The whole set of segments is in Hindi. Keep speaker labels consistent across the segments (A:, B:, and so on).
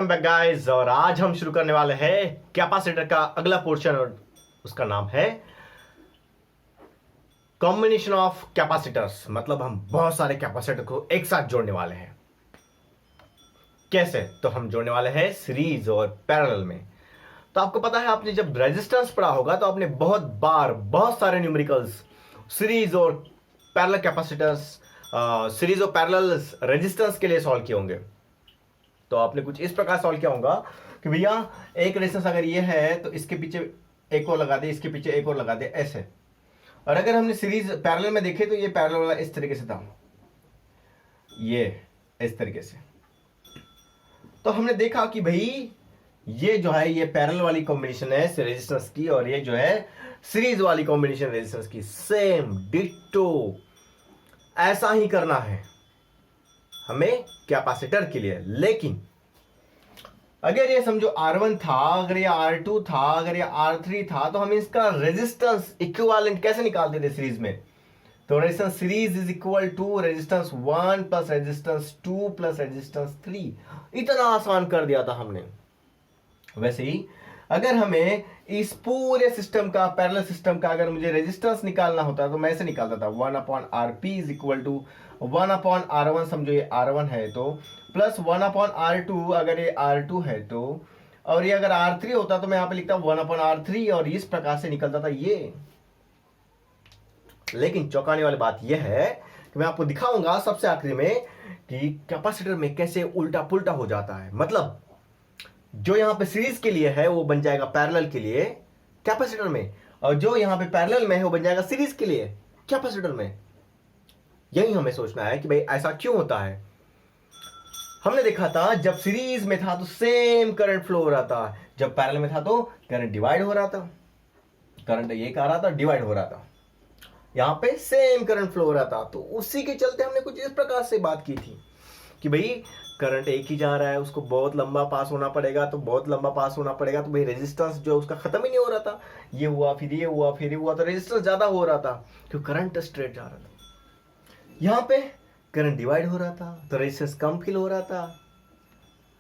A: बैक गाइस, और आज हम शुरू करने वाले हैं कैपेसिटर का अगला पोर्शन और उसका नाम है कॉम्बिनेशन ऑफ कैपेसिटर्स। मतलब हम बहुत सारे कैपेसिटर को एक साथ जोड़ने वाले हैं। कैसे? तो हम जोड़ने वाले हैं सीरीज और पैरेलल में। तो आपको पता है, आपने जब रेजिस्टेंस पढ़ा होगा तो आपने बहुत बार बहुत सारे न्यूमेरिकल्स सीरीज और पैरेलल कैपेसिटर्स, सीरीज और पैरेलल रेजिस्टेंस के लिए सॉल्व किए होंगे। तो आपने कुछ इस प्रकार सॉल्व किया होगा कि भैया एक रेजिस्टेंस अगर ये है तो इसके पीछे एक और लगा दे, इसके पीछे एक और लगा दे, ऐसे। और अगर हमने सीरीज पैरेलल में देखे तो ये पैरेलल वाला इस तरीके से था, ये इस तरीके से। तो हमने देखा कि भाई ये जो है ये पैरेलल वाली कॉम्बिनेशन है रेजिस्टेंस की, और ये जो है सीरीज वाली कॉम्बिनेशन रेजिस्टेंस की। सेम डिट्टो ऐसा ही करना है हमें कैपेसिटर के लिए। लेकिन अगर ये समझो R1 था, अगर ये R2 था, अगर ये R3 था, तो हम इसका रेजिस्टेंस इक्विवेलेंट कैसे निकालते थे सीरीज में? तो resistance series is equal to resistance 1 plus resistance 2 plus resistance 3। इतना आसान कर दिया था हमने। वैसे ही अगर हमें इस पूरे सिस्टम का, पैरेलल सिस्टम का, अगर मुझे रेजिस्टेंस निकालना होता तो मैं ऐसे निकालता था 1/RP is equal to 1/R1। समझो ये R1 है तो प्लस 1/R2 अगर ये R2 है तो, और ये अगर R3 होता तो मैं यहां पे लिखता 1/R3, और इस प्रकार से निकलता था ये। लेकिन चौंकाने वाली बात यह है कि मैं आपको दिखाऊंगा सबसे आखिरी में कि कैपेसिटर में कैसे उल्टा पुल्टा हो जाता है। मतलब जो यहां पे सीरीज के लिए है वो बन जाएगा पैरेलल के लिए कैपेसिटर में, और जो यहां पे पैरेलल में है वो बन जाएगा सीरीज के लिए कैपेसिटर में। यही हमें सोचना है कि भाई ऐसा क्यों होता है। हमने देखा था जब सीरीज में था तो सेम करंट फ्लो हो रहा था, जब पैरेलल में था तो करंट डिवाइड हो रहा था। करंट एक आ रहा था, डिवाइड हो रहा था। यहां पे सेम करंट फ्लो हो रहा था। तो उसी के चलते हमने कुछ इस प्रकार से बात की थी कि भाई करंट एक ही जा रहा है, उसको बहुत लंबा पास होना पड़ेगा, तो बहुत लंबा पास होना पड़ेगा, तो भाई रेजिस्टेंस जो उसका खत्म ही नहीं हो रहा था। ये हुआ, फिर ये हुआ, फिर ये हुआ, तो रेजिस्टेंस ज्यादा हो रहा था क्योंकि करंट स्ट्रेट जा रहा था। यहां पे करंट डिवाइड हो रहा था तो रेजिस्टेंस कम फील हो रहा था,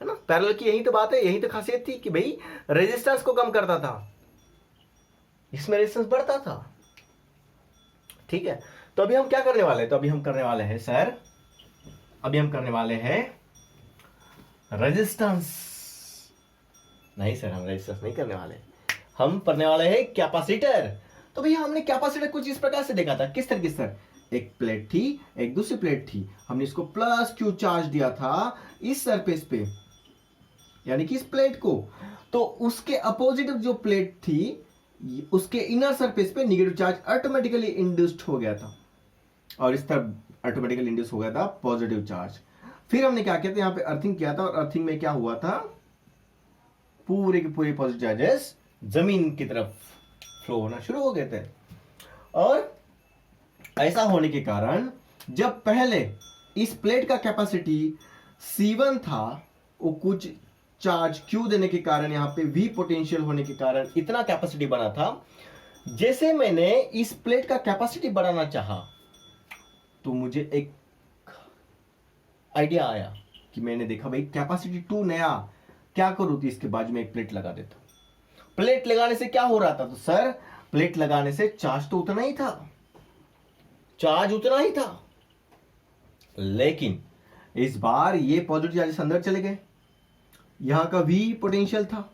A: है ना। पैरेलल की यही तो बात है, यही तो खासियत थी कि भाई रेजिस्टेंस को कम करता था, इसमें रेजिस्टेंस बढ़ता था। ठीक है, तो अभी हम क्या करने वाले हैं? तो अभी हम करने वाले हैं सर, अभी हम करने वाले हैं रेजिस्टेंस। नहीं सर, हम रेजिस्टेंस नहीं करने वाले, हम पढ़ने वाले हैं कैपेसिटर। तो भैया हमने कैपेसिटर कुछ इस प्रकार से देखा था। किस तरीके से सर? एक प्लेट थी, एक दूसरी प्लेट थी, हमने इसको प्लस क्यू चार्ज दिया था इस सरफेस पे, यानी कि इस प्लेट को। तो उसके अपोजिट जो प्लेट थी उसके इनर सरफेस पे निगेटिव चार्ज ऑटोमेटिकली इंड्यूस्ड हो गया था, और इस तरफ ऑटोमेटिकली इंड्यूस हो गया था पॉजिटिव चार्ज। फिर हमने क्या किया था, यहां पे अर्थिंग किया था, और अर्थिंग में क्या हुआ था, पूरे के पूरे पॉजिटिव चार्जेस जमीन की तरफ फ्लो होना शुरू हो गए थे। और ऐसा होने के कारण जब पहले इस प्लेट का कैपेसिटी C1 था, वो कुछ चार्ज Q देने के कारण, यहां पे V पोटेंशियल होने के कारण इतना कैपेसिटी बना था। जैसे मैंने इस प्लेट का कैपेसिटी बढ़ाना चाहा तो मुझे एक आइडिया आया कि मैंने देखा भाई कैपेसिटी 2 नया, क्या करूं, तो इसके बाजू में एक प्लेट लगा देता। प्लेट लगाने से क्या हो रहा था? तो सर प्लेट लगाने से चार्ज तो उतना ही था, चार्ज उतना ही था, लेकिन इस बार ये पॉजिटिव चार्जेस अंदर चले गए, यहां का V पोटेंशियल था,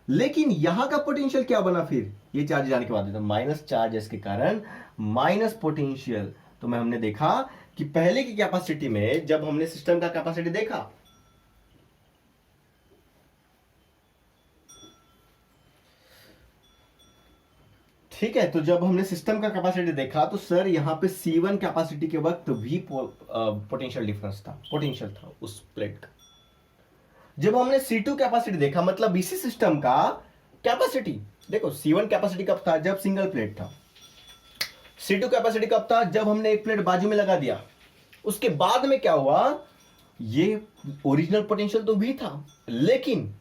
A: लेकिन यहां का पोटेंशियल क्या बना? फिर ये चार्ज जाने के बाद माइनस चार्जेस के कारण माइनस पोटेंशियल। तो मैं हमने देखा कि पहले की कैपेसिटी में, जब हमने सिस्टम का कैपेसिटी देखा, ठीक है, तो जब हमने सिस्टम का कैपेसिटी देखा तो सर यहां पे C1 कैपेसिटी के वक्त V पोटेंशियल डिफरेंस था, पोटेंशियल था उस प्लेट का। जब हमने C2 कैपेसिटी देखा, मतलब इसी सिस्टम का कैपेसिटी देखो, C1 कैपेसिटी कब था? जब सिंगल प्लेट था। C2 कैपेसिटी कब था? जब हमने एक प्लेट बाजू में लगा दिया। उसके बाद में क्या हुआ, ये ओरिजिनल पोटेंशियल तो भी था, लेकिन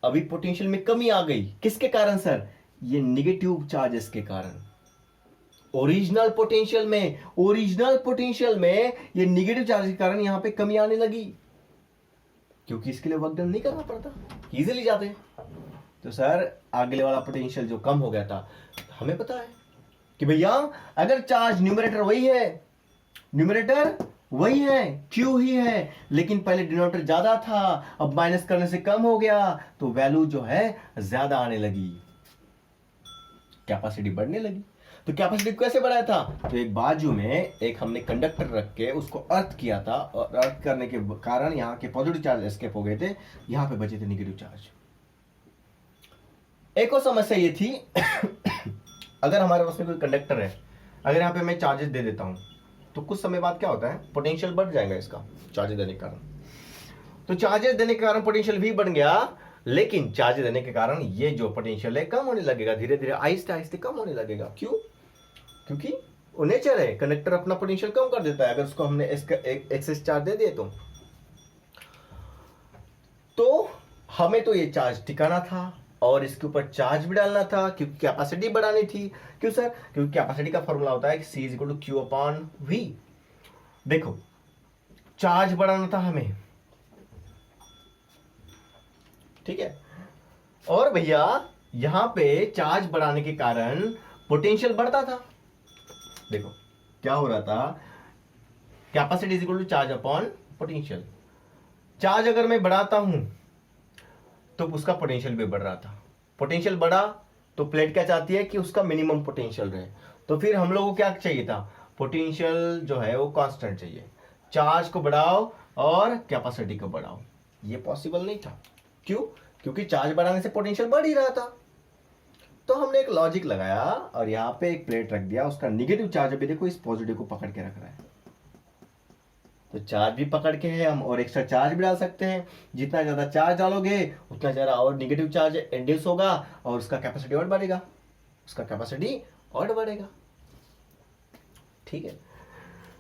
A: अभी पोटेंशियल में कमी आ गई। किसके कारण सर? ये निगेटिव चार्जेस के कारण। ओरिजिनल पोटेंशियल में ये निगेटिव चार्ज के कारण यहां पे कमी आने लगी। क्योंकि इसके लिए वर्क डन नहीं करना पड़ता, इजीली जाते हैं। तो सर आगे वाला पोटेंशियल जो कम हो गया था, हमें पता है कि भैया अगर चार्ज न्यूमरेटर वही है, क्यू ही है, लेकिन पहले डिनोमिनेटर ज्यादा था, अब माइनस करने से कम हो गया, तो वैल्यू जो है ज्यादा आने लगी, कैपेसिटी बढ़ने लगी। तो कैपेसिटी कैसे बढ़ाया था? तो एक बाजू में एक हमने कंडक्टर रख के उसको अर्थ किया था, और अर्थ करने के कारण यहाँ के पॉजिटिव चार्ज एस्केप हो गए थे, यहाँ पे बचे थे नेगेटिव चार्ज। एक और समस्या ये थी अगर हमारे पास में कोई कंडक्टर है, अगर यहाँ पे मैं चार्जेस दे देता हूं, तो कुछ समय बाद क्या होता है, पोटेंशियल बढ़ जाएगा इसका चार्जेस देने के कारण। तो चार्जेस देने के कारण पोटेंशियल भी बढ़ गया, लेकिन चार्ज देने के कारण ये जो पोटेंशियल है कम होने लगेगा, धीरे धीरे आहिस्ते आहिस्ते कम होने लगेगा। क्यों? क्योंकि वो नेचर है, कंडक्टर अपना पोटेंशियल कम कर देता है अगर उसको हमने एक्सेस चार्ज दे दिए तो हमें तो ये चार्ज टिकाना था और इसके ऊपर चार्ज भी डालना था, क्योंकि कैपेसिटी बढ़ानी थी। क्यों सर? क्योंकि कैपेसिटी का फॉर्मूला होता है कि C is equal to Q upon V। देखो चार्ज बढ़ाना था हमें, ठीक है, और भैया यहां पे चार्ज बढ़ाने के कारण पोटेंशियल बढ़ता था। देखो क्या हो रहा था, capacity is equal to charge upon potential. Charge अगर मैं बढ़ाता हूं तो उसका पोटेंशियल भी बढ़ रहा था, पोटेंशियल बढ़ा तो प्लेट क्या चाहती है कि उसका मिनिमम पोटेंशियल रहे, तो फिर हम लोगों को क्या चाहिए था, पोटेंशियल जो है वो कांस्टेंट चाहिए। चार्ज को बढ़ाओ और कैपेसिटी को बढ़ाओ, ये पॉसिबल नहीं था। क्यों? क्योंकि चार्ज बढ़ाने से पोटेंशियल बढ़ ही रहा था। तो हमने एक लॉजिक लगाया और यहाँ पे एक प्लेट रख दिया, उसका नेगेटिव चार्ज अभी देखो इस पॉजिटिव को पकड़ के रख रहा है, तो चार्ज भी पकड़ के है हम, और एक्स्ट्रा चार्ज भी डाल सकते हैं। जितना ज्यादा चार्ज डालोगे उतना ज्यादा और नेगेटिव चार्ज इंड्यूस होगा और उसका कैपेसिटी और बढ़ेगा, ठीक है।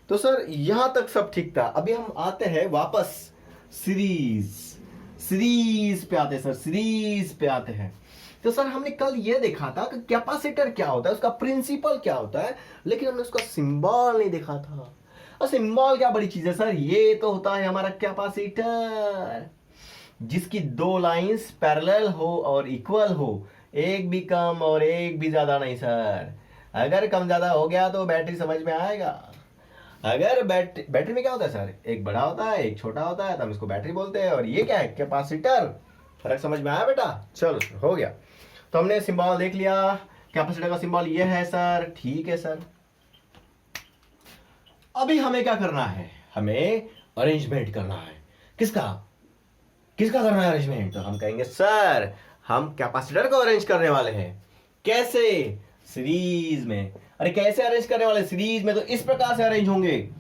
A: तो सर यहां तक सब ठीक था। अभी हम आते हैं वापस सीरीज पे आते हैं सर, सीरीज पे आते हैं। तो सर हमने कल ये देखा था कि कैपेसिटर क्या होता है, उसका प्रिंसिपल क्या होता है, लेकिन हमने उसका सिंबल नहीं देखा था। और सिंबल क्या बड़ी चीज है सर, ये तो होता है हमारा कैपेसिटर, जिसकी दो लाइंस पैरेलल हो और इक्वल हो, एक भी कम और एक भी ज्यादा नहीं सर। अगर कम ज्यादा हो गया तो बैटरी समझ में आएगा। अगर बैटरी में क्या होता है सर, एक बड़ा होता है एक छोटा होता है, तो हम इसको बैटरी बोलते हैं, और ये क्या है, कैपेसिटर। फर्क समझ में आया बेटा? चलो हो गया। तो हमने सिंबल देख लिया, कैपेसिटर का सिंबल ये है सर, ठीक है सर। अभी हमें क्या करना है, हमें अरेंजमेंट करना है। किसका करना है अरेंजमेंट? तो हम कहेंगे सर हम कैपेसिटर को अरेंज करने वाले हैं। कैसे? सीरीज में। अरे कैसे अरेंज करने वाले? सीरीज में तो इस प्रकार से अरेंज होंगे।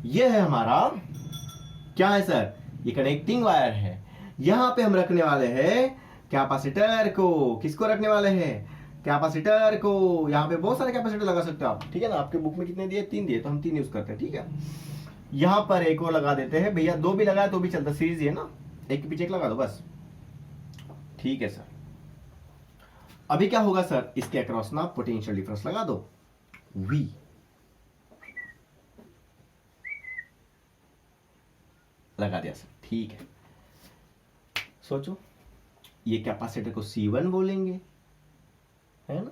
A: ये है हमारा क्या है सर, ये कनेक्टिंग वायर है। यहां पे हम रखने वाले हैं कैपेसिटर को। किसको रखने वाले हैं? कैपेसिटर को। यहाँ पे बहुत सारे कैपेसिटर लगा सकते हो आप, ठीक है ना। आपके बुक में कितने दिए? 3 दिए, तो हम 3 यूज करते हैं, ठीक है। यहां पर एक और लगा देते हैं भैया, 2 भी लगाए तो भी चलता, सीरीज है ना, एक के पीछे एक लगा दो बस, ठीक है सर। अभी क्या होगा सर, इसके अक्रॉस ना पोटेंशियल डिफरेंस लगा दो, V। लगा दिया सर, ठीक है। सोचो, ये कैपेसिटर को C1 बोलेंगे, है ना,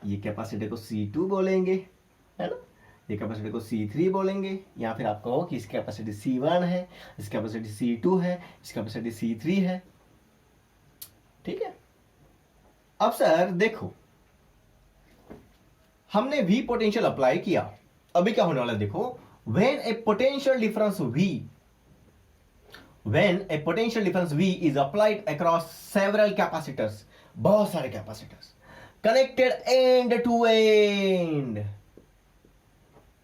A: ये कैपेसिटर को C2 बोलेंगे, है ना, ये कैपेसिटी को C3 बोलेंगे, या फिर आप कहो कि इसकी कैपेसिटी C1 है, इसकी कैपेसिटी C2 है, इसकी कैपेसिटी C3 है, ठीक है। अब सर देखो, हमने V पोटेंशियल अप्लाई किया, अभी क्या होने वाला है देखो, when a potential difference V is applied across several capacitors, बहुत सारे capacitors connected end to end,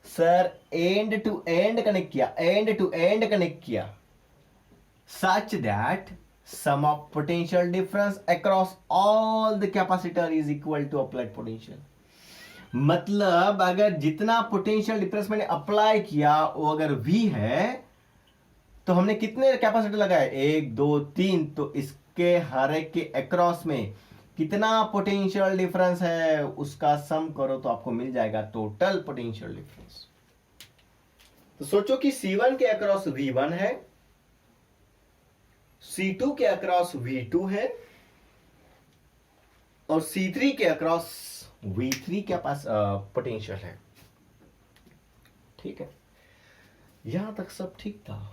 A: sir end to end connect किया, such that sum of potential difference across all the capacitor is equal to applied potential। मतलब अगर जितना पोटेंशियल डिफरेंस मैंने अप्लाई किया वो अगर V है, तो हमने कितने कैपेसिटर लगाए, 1 2 3, तो इसके हर एक के अक्रॉस में कितना पोटेंशियल डिफरेंस है उसका सम करो तो आपको मिल जाएगा टोटल पोटेंशियल डिफरेंस। तो सोचो कि C1 के अक्रॉस V1 है C2 के अक्रॉस V2 है और C3 के अक्रॉस V3 के पास पोटेंशियल है। ठीक है, यहां तक सब ठीक था।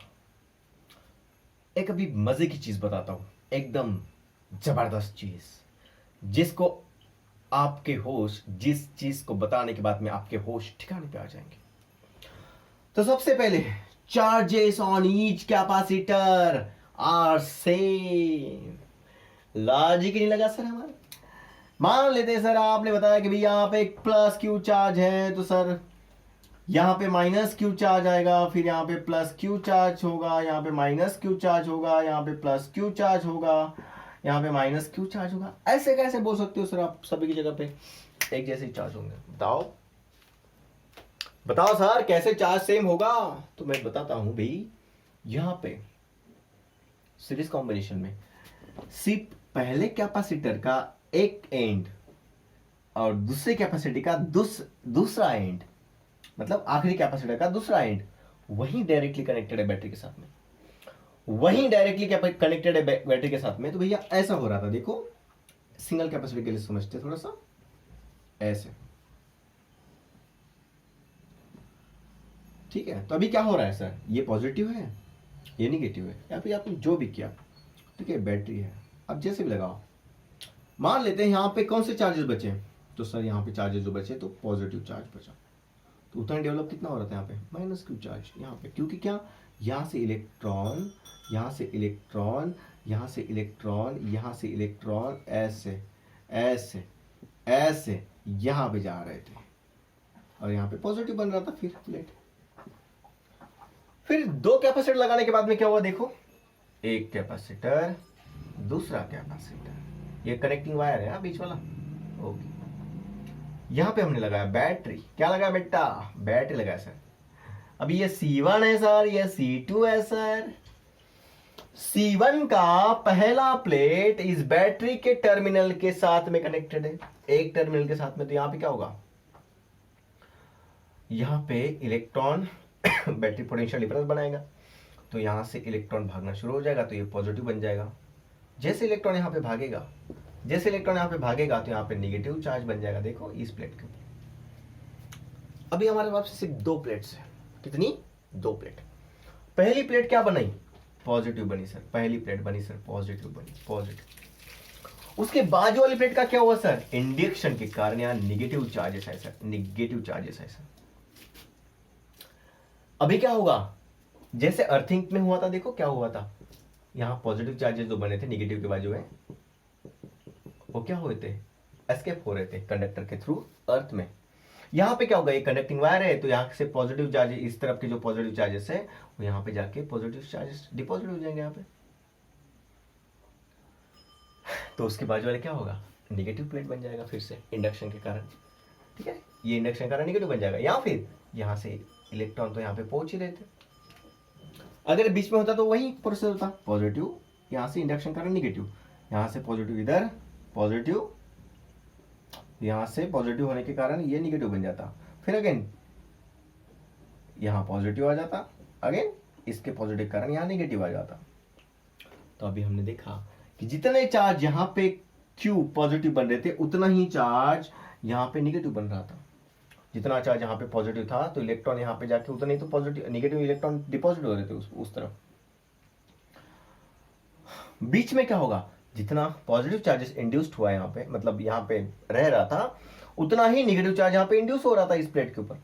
A: एक अभी मजे की चीज बताता हूं, एकदम जबरदस्त चीज, जिसको आपके होश, जिस चीज को बताने के बाद में आपके होश ठिकाने पे आ जाएंगे। तो सबसे पहले charges on each capacitor are same. Logic ही नहीं लगा सर हमारा। मान लेते हैं सर, आपने बताया कि भाई यहाँ पे एक प्लस क्यू चार्ज है, तो सर यहाँ पे माइनस क्यू चार्ज आएगा, फिर यहाँ पे प्लस क्यू चार्ज होगा, यहाँ पे माइनस क्यू चार्ज होगा, यहाँ पे प्लस क्यू चार्ज होगा, यहाँ पे माइनस क्यू चार्ज होगा। ऐसे कैसे बोल सकते हो सर आप सभी की जगह पे एक जैसे चार्ज होंगे? बताओ बताओ सर, कैसे चार्ज सेम होगा? तो मैं बताता हूं भाई, यहां पे सीरीज कॉम्बिनेशन में सिर्फ पहले कैपेसिटर का एक एंड और दूसरे कैपेसिटी का दूसरा एंड, मतलब आखिरी कैपेसिटर का दूसरा एंड वही डायरेक्टली कनेक्टेड है बैटरी के साथ में, वही डायरेक्टली कनेक्टेड है बैटरी के साथ में। तो भैया ऐसा हो रहा था, देखो सिंगल कैपेसिटर के लिए समझते थोड़ा सा ऐसे। ठीक है, तो अभी क्या हो रहा है सर, ये पॉजिटिव है, ये निगेटिव है, या फिर आपने जो भी किया, ठीक है, बैटरी है। अब जैसे भी लगाओ, मान लेते हैं यहाँ पे कौन से चार्जेस बचे, तो सर यहाँ पे चार्जेस जो बचे तो पॉजिटिव चार्ज बचा, तो उतना डेवलप कितना हो रहा था यहाँ पे, माइनस क्यू चार्ज यहाँ पे, क्योंकि क्या, यहाँ से इलेक्ट्रॉन, यहाँ से इलेक्ट्रॉन, यहाँ से इलेक्ट्रॉन, यहाँ से इलेक्ट्रॉन, ऐसे ऐसे ऐसे यहाँ पे जा रहे थे और यहाँ पे पॉजिटिव बन रहा था फिर प्लेट। फिर दो कैपेसिटर लगाने के बाद में क्या हुआ, देखो एक कैपेसिटर, दूसरा कैपेसिटर, ये कनेक्टिंग वायर है बीच वाला। ओके, यहां पे हमने लगाया बैटरी। क्या लगाया बेटा, बैटरी लगाया सर। अभी ये C1 है सर, ये C2 है सर। C1 का पहला प्लेट इस बैटरी के टर्मिनल के साथ में कनेक्टेड है, एक टर्मिनल के साथ में। तो यहां पे क्या होगा, यहां पे इलेक्ट्रॉन बैटरी पोटेंशियल डिफरेंस बनाएगा, तो यहां से इलेक्ट्रॉन भागना शुरू हो जाएगा, तो ये पॉजिटिव बन जाएगा। जैसे इलेक्ट्रॉन यहां पे भागेगा, जैसे इलेक्ट्रॉन यहां पे भागेगा, तो यहां पे नेगेटिव चार्ज बन जाएगा, देखो इस प्लेट के ऊपर। अभी हमारे पास सिर्फ दो प्लेट्स है, कितनी, दो प्लेट। पहली प्लेट क्या बनाई, पॉजिटिव बनी सर, पहली प्लेट बनी सर पॉजिटिव बनी, पॉजिटिव। उसके बाजू वाली प्लेट का क्या हुआ सर, इंडक्शन के कारण यहां निगेटिव चार्जेस है सर, निगेटिव चार्जेस है सर। अभी क्या होगा, जैसे अर्थिंग में हुआ था, देखो क्या हुआ था, यहां पॉजिटिव चार्जेस जो बने थे निगेटिव के बाजू में, वो क्या हुए थे, एस्केप हो रहे थे कंडक्टर के थ्रू अर्थ में। यहां पे क्या होगा, ये कंडक्टिंग वायर है, तो यहां से पॉजिटिव चार्जेस, इस तरफ के जो पॉजिटिव चार्जेस है वो यहां पे जाके पॉजिटिव चार्जेस डिपॉजिट हो जाएंगे यहां पे, तो उसके बाजू वाले क्या होगा, निगेटिव प्लेट बन जाएगा फिर से इंडक्शन के कारण। ठीक है, ये इंडक्शन के कारण निगेटिव बन जाएगा, या फिर यहां से इलेक्ट्रॉन तो यहाँ पे पहुंच ही रहे थे, अगर बीच में होता तो वही प्रोसेस होता, पॉजिटिव यहां से इंडक्शन कारण निगेटिव, यहां से पॉजिटिव इधर, पॉजिटिव यहां से पॉजिटिव होने के कारण ये निगेटिव बन जाता, फिर अगेन यहां पॉजिटिव आ जाता, अगेन इसके पॉजिटिव कारण यहां निगेटिव आ जाता। तो अभी हमने देखा कि जितने चार्ज यहां पे क्यू पॉजिटिव बन रहे थे, उतना ही चार्ज यहां पे निगेटिव बन रहा था। जितना चार्ज यहाँ पे पॉजिटिव था, तो इलेक्ट्रॉन यहाँ पे जाके उतना ही तो पॉजिटिव, निगेटिव इलेक्ट्रॉन डिपॉजिट हो रहे थे उस तरफ। बीच में क्या होगा, जितना पॉजिटिव चार्जेस इंड्यूस्ड हुआ यहाँ पे, मतलब यहाँ पे रह रहा था, उतना ही निगेटिव चार्ज यहाँ पे इंड्यूस हो रहा था इस प्लेट के ऊपर।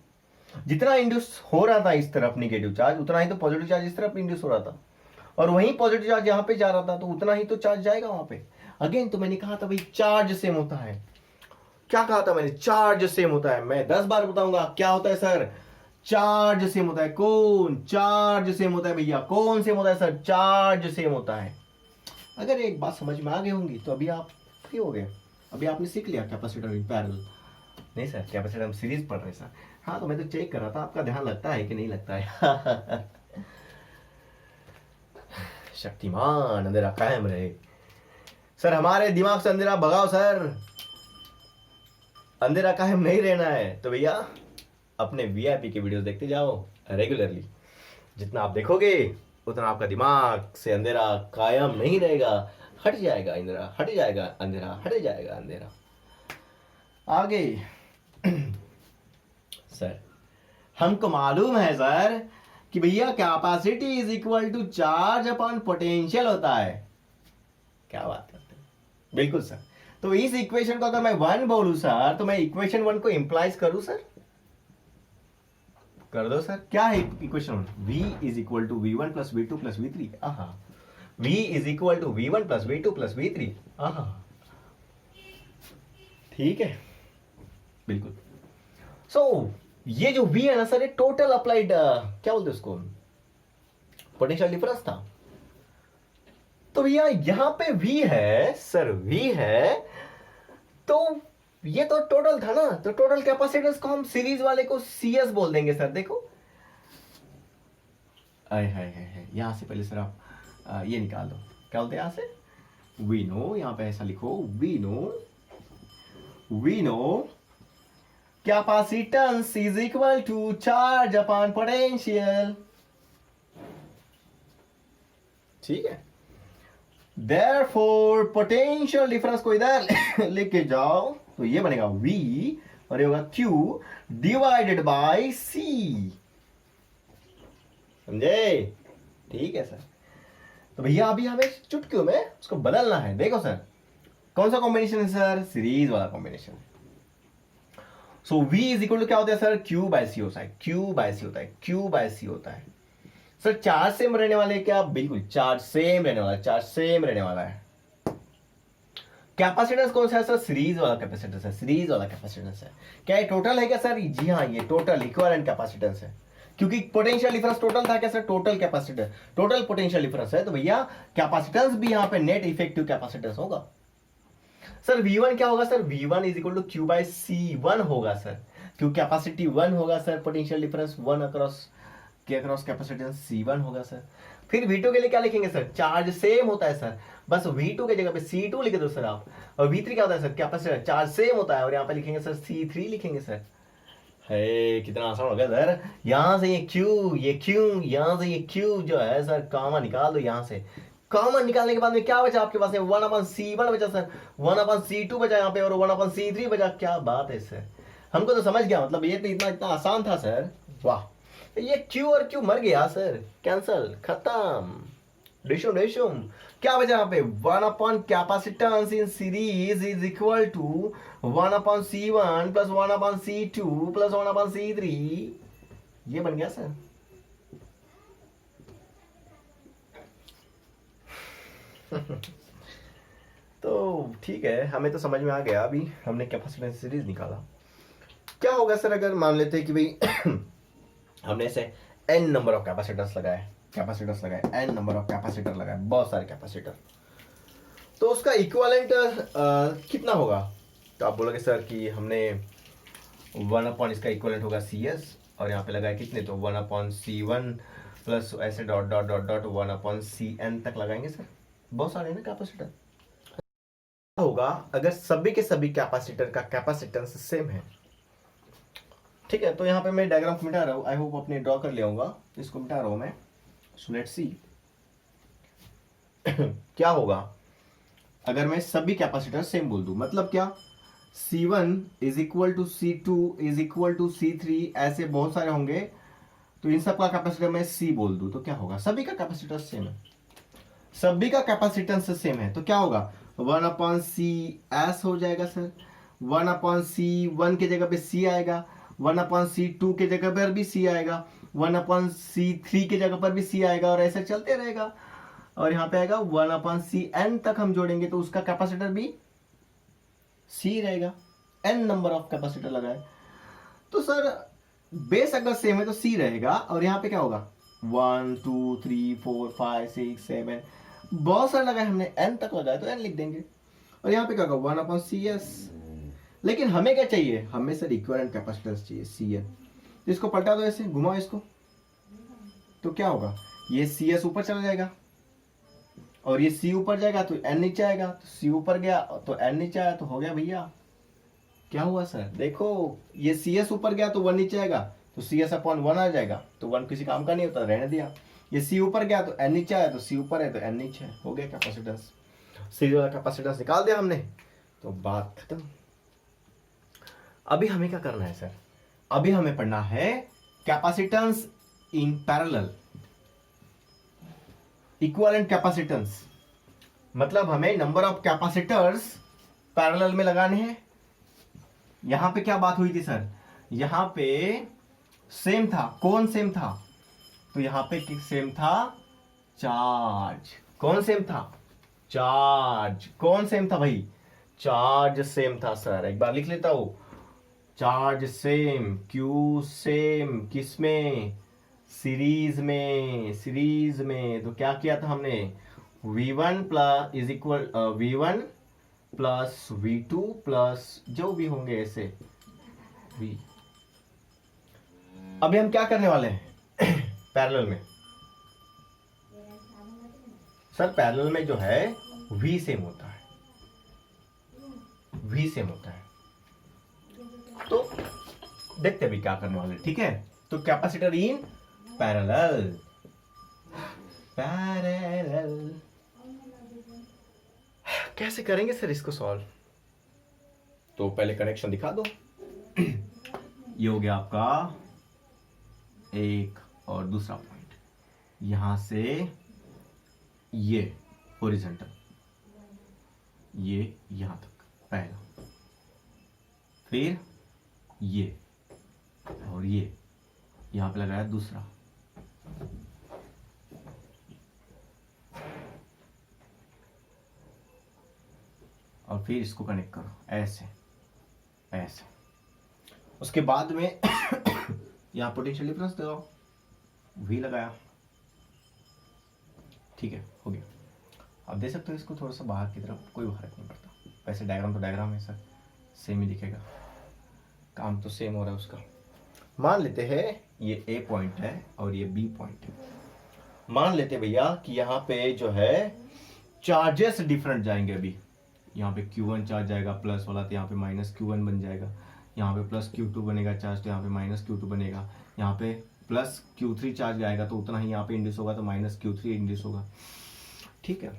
A: जितना इंड्यूस हो रहा था इस तरफ निगेटिव चार्ज, उतना ही तो पॉजिटिव चार्ज इस तरफ इंड्यूस हो रहा था, और वही पॉजिटिव चार्ज यहाँ पे जा रहा था, तो उतना ही तो चार्ज जाएगा वहां पे। अगेन तो मैंने कहा था भाई चार्ज सेम होता है, क्या कहा था मैंने, चार्ज सेम होता है। मैं 10 बार बताऊंगा क्या होता है सर, चार्ज सेम होता है। कौन, चार्ज सेम होता है भैया, कौन सेम होता है सर, चार्ज सेम होता है। अगर एक बात समझ में आ गई होंगी तो अभी आप फ्री हो गए, अभी आपने सीख लिया कैपेसिटर इन पैरेलल। नहीं सर, कैपेसिटर हम सीरीज पढ़ रहे सर। हाँ, तो मैं तो चेक कर रहा था आपका ध्यान लगता है कि नहीं लगता है। शक्तिमान, अंधेरा कायम रहे सर, हमारे दिमाग से अंधेरा भगाओ सर, अंधेरा कायम नहीं रहना है। तो भैया अपने वीआईपी के वीडियोस देखते जाओ रेगुलरली, जितना आप देखोगे उतना आपका दिमाग से अंधेरा कायम नहीं रहेगा। हट जाएगा अंधेरा, हट जाएगा अंधेरा, हट जाएगा अंधेरा। आगे सर हमको मालूम है सर कि भैया capacity is equal to charge upon potential होता है। क्या बात करते हैं, बिल्कुल सर। तो इस इक्वेशन को अगर मैं 1 बोलूं सर, तो मैं इक्वेशन 1 को इंप्लाइज करूं सर? कर दो सर। क्या है equation 1? v is equal to v1 plus v2 plus v3। v is equal to v1 plus v2 plus v3। ठीक है, बिल्कुल। सो ये जो v है ना सर, ये टोटल अप्लाइड क्या बोलते उसको, पोटेंशियल डिफरेंस था। तो भैया यहां पे v है सर, v है, तो ये तो टोटल था ना, तो टोटल कैपेसिटेंस को हम सीरीज वाले को CS बोल देंगे सर। देखो आय हाय हाय, यहां से पहले सर आप ये निकाल दो, क्या बोलते हैं यहां से, वी नो, यहां पे ऐसा लिखो, we know capacitance is equal to charge upon potential. ठीक है, therefore पोटेंशियल डिफरेंस को इधर लेके जाओ तो ये बनेगा V और ये होगा Q डिवाइडेड बाय C। समझे? ठीक है सर। तो भैया अभी हमें चुटकियों में उसको बदलना है। देखो सर, कौन सा कॉम्बिनेशन है सर? सीरीज वाला combination. So V is equal to क्या होता है सर? Q बाय C होता है, Q बाय C होता है, Q बाय C होता है सर। चार्ज सेम रहने वाले क्या? बिल्कुल चार्ज सेम रहने वाला है, चार्ज सेम रहने वाला है। कैपेसिटेंस कौन सा है सर? सीरीज वाला कैपेसिटेंस है, सीरीज वाला कैपेसिटेंस है। क्या ये टोटल है क्या सर? जी हाँ, ये टोटल इक्विवेलेंट कैपेसिटेंस है, क्योंकि पोटेंशियल डिफरेंस टोटल था क्या sir? Total capacitance, total potential difference है, तो भैया कैपेसिटेंस भी यहां पे नेट इफेक्टिव कैपेसिटेंस होगा सर। V1 क्या होगा sir? V1 is equal to Q by C1 होगा सर, क्योंकि कैपेसिटी 1 होगा सर, पोटेंशियल डिफरेंस 1 अक्रॉस के अक्रॉस कैपेसिटेंस C1 होगा सर। फिर V2 के लिए क्या लिखेंगे सर? चार्ज सेम होता है सर, बस V2 के जगह पे C2 लिख दो सर आप। और V3 क्या होता है सर? कैपेसिटर, चार्ज सेम होता है, और यहाँ पे लिखेंगे सर C3 लिखेंगे सर। है कितना आसान हो गया सर। यहां से ये Q, ये Q, यहां से ये Q जो है सर, कॉमन निकाल दो यहां से। कॉमन निकालने के बाद में क्या बचा आपके पास में? 1/C1 बचा सर, 1/C2 बचा यहाँ पे, और 1/C3 बचा। क्या बात है सर, हमको तो समझ गया, मतलब ये तो इतना इतना आसान था सर। वाह, ये Q और Q मर गया सर, कैंसल, खत्म, डिशुम। क्या बचा यहाँ पे? 1 upon capacitance in series is equal to 1/C1 plus 1/C2 plus 1/C3। ये बन गया सर। तो ठीक है, हमें तो समझ में आ गया। अभी हमने कैपेसिटेंस सीरीज निकाला। क्या होगा सर अगर मान लेते कि भाई हमने ऐसे n नंबर ऑफ कैपेसिटर्स लगाए, n नंबर ऑफ कैपेसिटर लगाए, बहुत सारे कैपेसिटर, तो उसका इक्विवेलेंट कितना होगा? तो आप बोलोगे सर कि हमने 1 अपॉन इसका इक्विवेलेंट होगा CS, और यहाँ पे लगाए कितने? तो 1/C1 प्लस ऐसे dot dot dot dot 1/CN तक लगाएंगे सर, बहुत सारे ना कैपेसिटर। होगा अगर सभी के सभी कैपेसिटर का कैपेसिटेंस सेम है। ठीक है, तो यहाँ पे मैं डायग्राम मिटा रहा हूँ, आई होप अपने ड्रॉ कर लिया होगा, इसको मिटा रहा हूँ मैं। सो लेट्स सी क्या होगा अगर मैं सभी कैपेसिटर सेम बोल दूं। मतलब क्या? C1 is equal to C2 is equal to C3, ऐसे बहुत सारे होंगे, तो इन सब का कैपेसिटर मैं C बोल दूं, तो क्या होगा? सभी का कैपेसिटर सेम है, सभी का कैपेसिटेंस सेम है, तो क्या होगा? 1/CS हो जाएगा सर, 1/C1 की जगह पे C आएगा, 1/C2 के जगह पर भी C आएगा, 1/C3 के जगह पर भी C आएगा, और ऐसे चलते रहेगा। और यहाँ पे आएगा 1/CN तक हम जोड़ेंगे तो उसका कैपेसिटर भी C रहेगा। n नंबर ऑफ कैपेसिटर लगाए तो सर बेस अगर सेम है तो C रहेगा, और यहाँ पे क्या होगा? 1 2 3 4 5 6 7, बहुत सारे लगाए हमने, n तक लगाए तो n लिख देंगे। और यहाँ पे क्या होगा? 1/CS। लेकिन हमें क्या चाहिए? हमें सर इक्विवेलेंट कैपेसिटेंस चाहिए, CN। तो इसको पलटा दो, ऐसे घुमाओ इसको, तो क्या होगा? ये CS ऊपर चला जाएगा, और ये C ऊपर जाएगा तो N नीचे आएगा, तो C ऊपर गया तो N नीचे आया, तो हो गया भैया। क्या हुआ सर? देखो ये CS ऊपर गया तो 1 नीचे आएगा, तो CS/1 आ जाएगा, तो 1 किसी काम का नहीं होता, रहने दिया। ये सी ऊपर गया तो एन नीचे आया, तो सी ऊपर है तो एन नीचे है, हो गया कैपेसिटेंस। सीरीज वाला कैपेसिटेंस निकाल दिया हमने, तो बात खत्म। अभी हमें क्या करना है सर, अभी हमें पढ़ना है capacitance in parallel, equivalent capacitance, मतलब हमें नंबर ऑफ कैपेसिटर्स पैरेलल में लगाने हैं। यहां पे क्या बात हुई थी सर, यहां पे सेम था, कौन सेम था, तो यहां पे सेम था चार्ज, कौन सेम था, चार्ज, कौन सेम था भाई, चार्ज सेम था सर। एक बार लिख लेता हूं, चार्ज सेम, क्यू सेम, किसमें, सीरीज में, सीरीज में। तो क्या किया था हमने, V1 plus is equal V1 plus V2 plus जो भी होंगे ऐसे V। अभी हम क्या करने वाले हैं पैरेलल में, सर पैरेलल में जो है V सेम होता है, V सेम होता है। तो देखते हैं अभी क्या करने वाले, ठीक है। तो कैपेसिटर इन पैरेलल, पैरेलल कैसे करेंगे सर इसको सॉल्व, तो पहले कनेक्शन दिखा दो। ये हो गया आपका एक और दूसरा पॉइंट, यहां से ये हॉरिजॉन्टल, ये यहां तक पहला, फिर ये और ये यहां पे लगाया दूसरा, और फिर इसको कनेक्ट करो ऐसे ऐसे। उसके बाद में यहां पोटेंशियल डिफरेंस लगाओ, V लगाया, ठीक है, हो गया। आप देख सकते हो इसको थोड़ा सा बाहर की तरफ, कोई फर्क नहीं पड़ता, वैसे डायग्राम तो डायग्राम है सर, सेम ही दिखेगा, काम तो सेम हो रहा है उसका। मान लेते हैं ये A पॉइंट है और ये B पॉइंट है, मान लेते भैया कि यहाँ पे जो है चार्जेस डिफरेंट जाएंगे। अभी यहाँ पे Q1 चार्ज जाएगा प्लस वाला, तो यहाँ पे माइनस Q1 बन जाएगा, यहाँ पे प्लस Q2 बनेगा चार्ज, तो यहाँ पे माइनस Q2 बनेगा, यहाँ पे प्लस Q3 चार्ज आएगा तो उतना ही यहाँ पे इंड्यूस होगा, तो माइनस Q3 इंड्यूस होगा, ठीक है।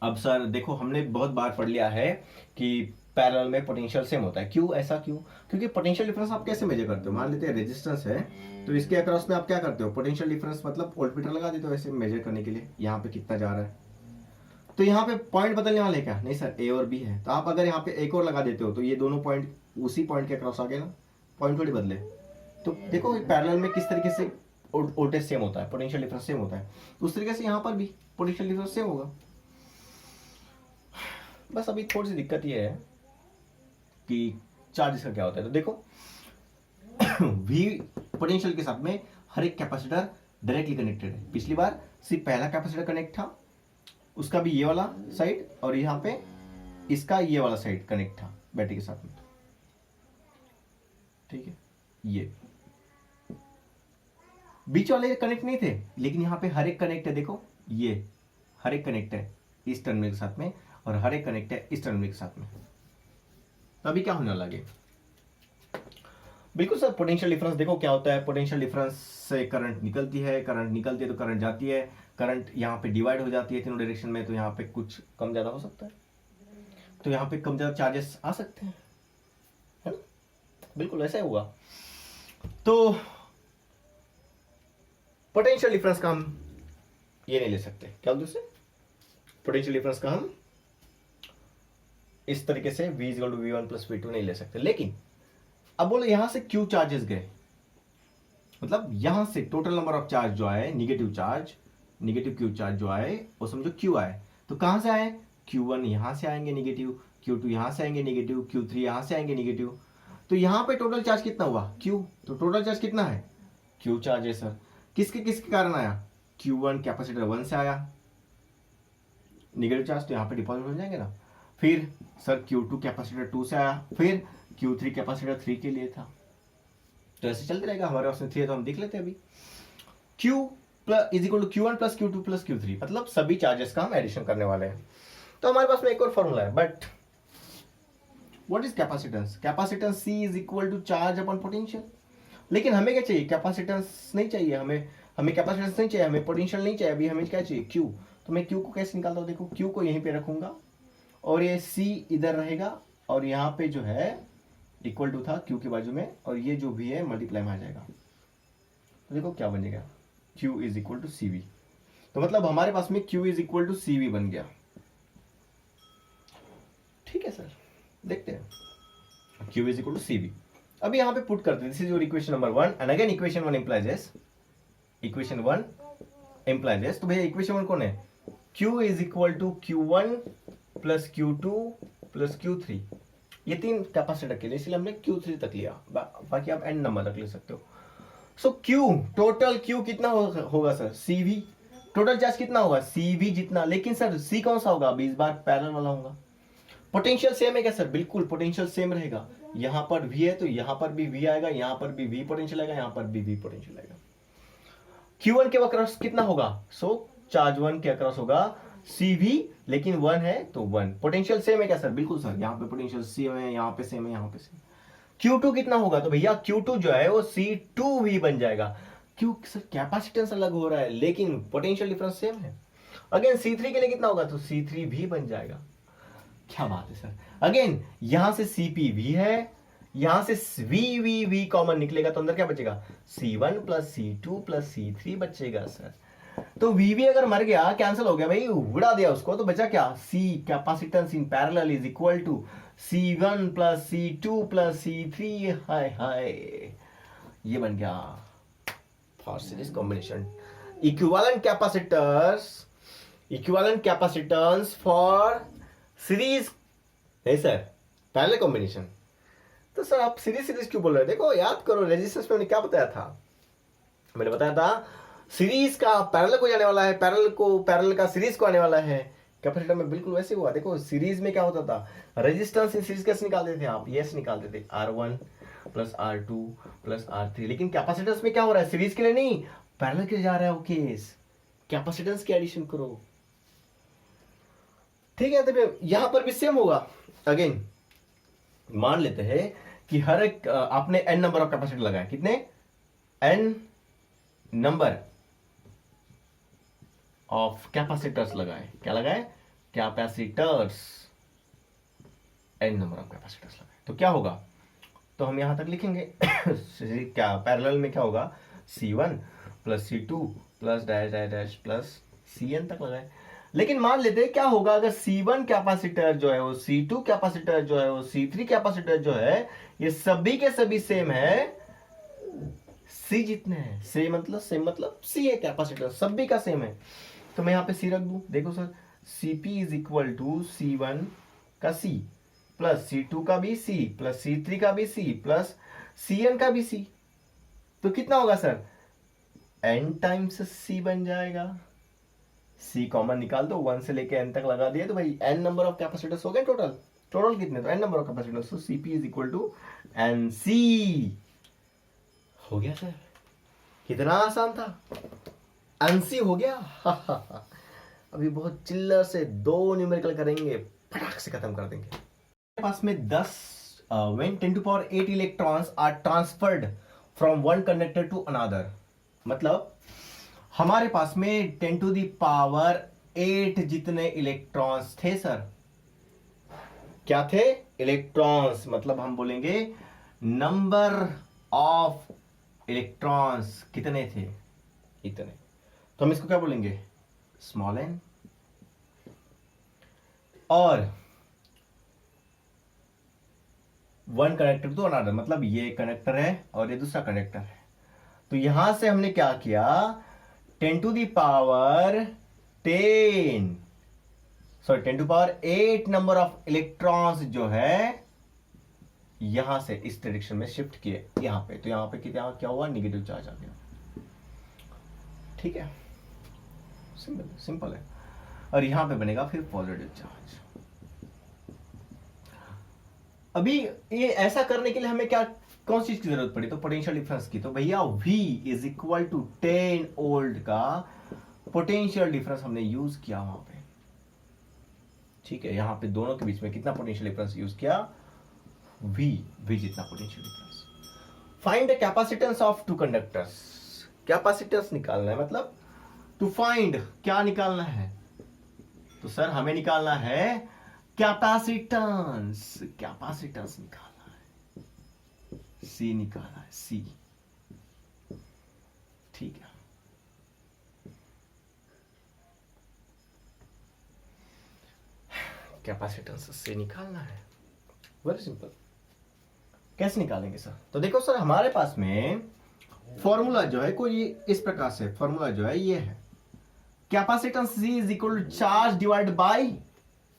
A: अब सर देखो हमने बहुत बार पढ़ लिया है कि पैरेलल में पोटेंशियल सेम होता है, क्यों ऐसा क्यों, क्योंकि पोटेंशियल डिफरेंस आप कैसे मेजर करते हो, मान लेते हैं रेजिस्टेंस है तो इसके अक्रॉस में आप क्या करते हो, पोटेंशियल डिफरेंस मतलब वोल्टमीटर लगा देते हो ऐसे मेजर करने के लिए, यहाँ पे कितना जा रहा है, तो यहाँ पे पॉइंट बदलने वाले क्या, नहीं सर A और B है, तो आप अगर यहाँ पे एक और लगा देते हो तो ये दोनों पॉइंट उसी पॉइंट के अक्रॉस आ गए ना, पॉइंट थोड़ी बदले। तो देखो पैरेलल में किस तरीके से वोल्टेज सेम होता है, पोटेंशियल डिफरेंस सेम होता है, तो उस तरीके से यहाँ पर भी पोटेंशियल डिफरेंस सेम होगा। बस अभी थोड़ी सी दिक्कत ये है कि चार्ज का क्या होता है, तो देखो V पोटेंशियल के साथ में हर एक कैपेसिटर डायरेक्टली कनेक्टेड है। पिछली बार सिर्फ पहला कैपेसिटर कनेक्ट था, उसका भी ये वाला साइड, और यहाँ पे इसका ये वाला साइड कनेक्ट था बैटरी के साथ में, ठीक है। ये बीच वाले कनेक्ट नहीं थे, लेकिन यहाँ पे हर एक कनेक्ट है, देखो ये हर एक कनेक्ट है इस टर्मिनल के साथ में, और हर एक कनेक्ट है इस टर्मिनल के साथ में। तो अभी क्या होने लगे, बिल्कुल सर पोटेंशियल डिफरेंस देखो क्या होता है, पोटेंशियल डिफरेंस से करंट निकलती है, करंट निकलती है तो करंट जाती है, करंट यहाँ पे डिवाइड हो जाती है तीनों डायरेक्शन में, तो यहाँ पे कुछ कम ज्यादा हो सकता है, तो यहाँ पे कम ज्यादा चार्जेस आ सकते हैं, है ना, बिल्कुल ऐसा ही हुआ। तो पोटेंशियल डिफरेंस का हम ये नहीं ले सकते, क्या बोलते हैं, पोटेंशियल डिफरेंस का हम इस तरीके से V = V1 + V2 नहीं ले सकते। लेकिन अब बोलो यहां से Q चार्जेस गए, मतलब यहां से टोटल नंबर ऑफ चार्ज जो आए, negative charge, negative Q charge जो आए वो समझो Q आए, तो कहां से आए, Q1 यहां से आएंगे नेगेटिव, Q2 यहां से आएंगे नेगेटिव, Q3 यहां से आएंगे नेगेटिव, तो यहां पे टोटल चार्ज कितना हुआ Q, तो टोटल चार्ज कितना है Q चार्ज है सर, किसके किसके कारण आया, Q1 कैपेसिटर 1 से आया नेगेटिव चार्ज, तो यहाँ पे डिपॉजिट हो जाएंगे ना, फिर सर Q2 कैपेसिटर 2 से आया, फिर Q3 कैपेसिटर 3 के लिए था, तो ऐसे चलते रहेगा, हमारे पास में 3 है तो हम देख लेते हैं अभी। Q = Q1 + Q2 + Q3, मतलब सभी चार्जेस का हम एडिशन करने वाले हैं। तो हमारे पास में एक और फॉर्मूला है, but what is capacitance, capacitance C = charge upon potential. लेकिन हमें क्या चाहिए, कैपेसिटेंस नहीं चाहिए हमें, हमें कैपेसिटेंस नहीं चाहिए, हमें पोटेंशियल नहीं चाहिए, अभी हमें क्या चाहिए, क्यू। तो मैं क्यू को कैसे निकालता हूँ, देखो क्यू को यहीं पे रखूंगा और ये सी इधर रहेगा और यहाँ पे जो है इक्वल टू था क्यू के बाजू में, और ये जो भी है मल्टीप्लाई में आ जाएगा। तो देखो क्या बनेगा, Q is equal to C V. तो मतलब हमारे पास में Q is equal to C V बन गया। ठीक है सर, देखते हैं Q is equal to C V. अभी यहां पे पुट करते हैं, this is your equation number 1 and again equation 1 implies this, equation 1 implies this. तो भैया इक्वेशन 1 कौन है, Q is equal to Q1 plus Q2 plus Q3। ये तीन कैपेसिटर के लिए, इसलिए हमने Q3 तक लिया, बाकी आप एन नंबर रख ले सकते हो। सो Q, टोटल Q कितना होगा सर, CV। टोटल चार्ज कितना होगा, CV जितना, लेकिन सर C कौन सा होगा, 20 बार पैरेलल वाला होगा। पोटेंशियल सेम है क्या सर, बिल्कुल पोटेंशियल सेम रहेगा। यहां पर V है तो यहां पर भी V आएगा, यहां पर भी V पोटेंशियल आएगा, यहां पर भी V पोटेंशियल आएगा। Q1 के अक्रॉस कितना होगा, सो चार्ज 1 के अक्रॉस होगा CV, लेकिन 1 है तो 1। पोटेंशियल सेम है क्या सर, बिल्कुल सर, यहाँ पे पोटेंशियल सेम है, यहाँ पे सेम है, यहाँ पे सेम। Q2 कितना होगा, तो भैया Q2 जो है वो C2V बन जाएगा। क्यों सर, कैपेसिटेंस अलग हो रहा है लेकिन पोटेंशियल डिफरेंस सेम है। अगेन C3 के लिए कितना होगा, तो C3V बन जाएगा। क्या बात है सर। अगेन यहां से CPV है, यहां से VVV कॉमन निकलेगा तो अंदर क्या बचेगा, C1 plus C2 plus C3 बचेगा सर। तो VV अगर मर गया, कैंसिल हो गया भाई, उड़ा दिया उसको, तो बचा क्या, C capacitance in parallel is equal to C1 plus C2 plus C3। हाय हाय, ये बन गया for series combination equivalent capacitance for series है सर, पैरेलल कॉम्बिनेशन। तो सर आप सीरीज क्यों बोल रहे हैं, देखो याद करो रेजिस्टेंस में मैंने क्या बताया था, मैंने बताया था सीरीज का पैरेलल को जाने वाला है, पैरेलल का सीरीज को आने वाला है। कैपेसिटर में बिल्कुल वैसे हुआ, देखो सीरीज में क्या होता था, रेजिस्टेंस इन सीरीज कैसे निकालते थे आप, यस निकालते थे R1 plus R2 plus R3। लेकिन कैपेसिटेंस में क्या हो रहा है, सीरीज के लिए नहीं पैरेलल के लिए जा रहा है वो केस, कैपेसिटेंस की एडिशन करो। ठीक है, तो यहां पर भी सेम होगा। अगेन मान लेते हैं कि हर एक आपने n नंबर ऑफ कैपेसिटर लगाए, कितने, n नंबर ऑफ कैपेसिटर्स लगाए, क्या लगाए, capacitors, n number of capacitors लगाए। तो क्या होगा, तो हम यहां तक लिखेंगे क्या पैरेलल में क्या होगा, C1 plus C2 plus dash dash dash plus Cn तक लगाए। लेकिन मान लेते हैं क्या होगा अगर C1 कैपेसिटर जो है वो C2 कैपेसिटर जो है वो C3 कैपेसिटर जो है ये सभी के सभी सेम है, C जितने हैं, सेम मतलब C है, कैपेसिटर सभी का सेम है। तो मैं यहां पे C रख दूं, देखो sir Cp is equal to C1 का C प्लस C2 का भी C प्लस C3 का भी C प्लस Cn का भी C। तो कितना होगा सर, n टाइम्स C बन जाएगा। C कॉमन निकाल दो, 1 से लेके n तक लगा दिया, तो भाई n नंबर ऑफ कैपेसिटर्स हो गए टोटल कितने, तो n नंबर ऑफ कैपेसिटर्स, तो Cp is equal to Nc। हो गया सर, कितना आसान था, Nc हो गया। अभी बहुत चिल्लर से 2 न्यूमेरिकल करेंगे, फटाक से खत्म कर देंगे। मेरे पास में 10 when 10 to power 8 electrons are transferred from one conductor to another, मतलब हमारे पास में 10 to the power 8 जितने इलेक्ट्रॉन्स थे सर, क्या थे, इलेक्ट्रॉन्स, मतलब हम बोलेंगे नंबर ऑफ इलेक्ट्रॉन्स कितने थे, इतने। तो हम इसको क्या बोलेंगे, स्मॉल n। और वन कनेक्टर टू अनदर, मतलब ये कनेक्टर है और ये दूसरा कनेक्टर है। तो यहां से हमने क्या किया, 10 to the power 10 to power 8 number of electrons जो है यहां से इस डायरेक्शन में शिफ्ट किए यहां पे, तो यहां पे क्या हुआ, निगेटिव चार्ज आ गया। ठीक है, सिंपल है। और यहां पे बनेगा फिर पॉजिटिव चार्ज। अभी ये ऐसा करने के लिए हमें क्या, कौन सी चीज की जरूरत पड़ी, तो पोटेंशियल डिफरेंस की। तो भैया V is equal to 10 volt का पोटेंशियल डिफरेंस हमने यूज किया वहां पे। ठीक है, यहां पे दोनों के बीच में कितना पोटेंशियल डिफरेंस यूज किया, V जितना potential difference. Find the capacitance of two conductors, capacitance निकालना है, मतलब टू फाइंड, क्या निकालना है? तो सर हमें निकालना है कैपेसिटेंस, कैपेसिटेंस निकालना है, सी निकालना है, सी। ठीक है, कैपेसिटेंस से निकालना है, वेरी सिंपल। कैसे निकालेंगे सर? तो देखो सर, हमारे पास में फॉर्मूला जो है कोई इस प्रकार से, फॉर्मूला जो है ये है, capacitance C is equal to charge divide by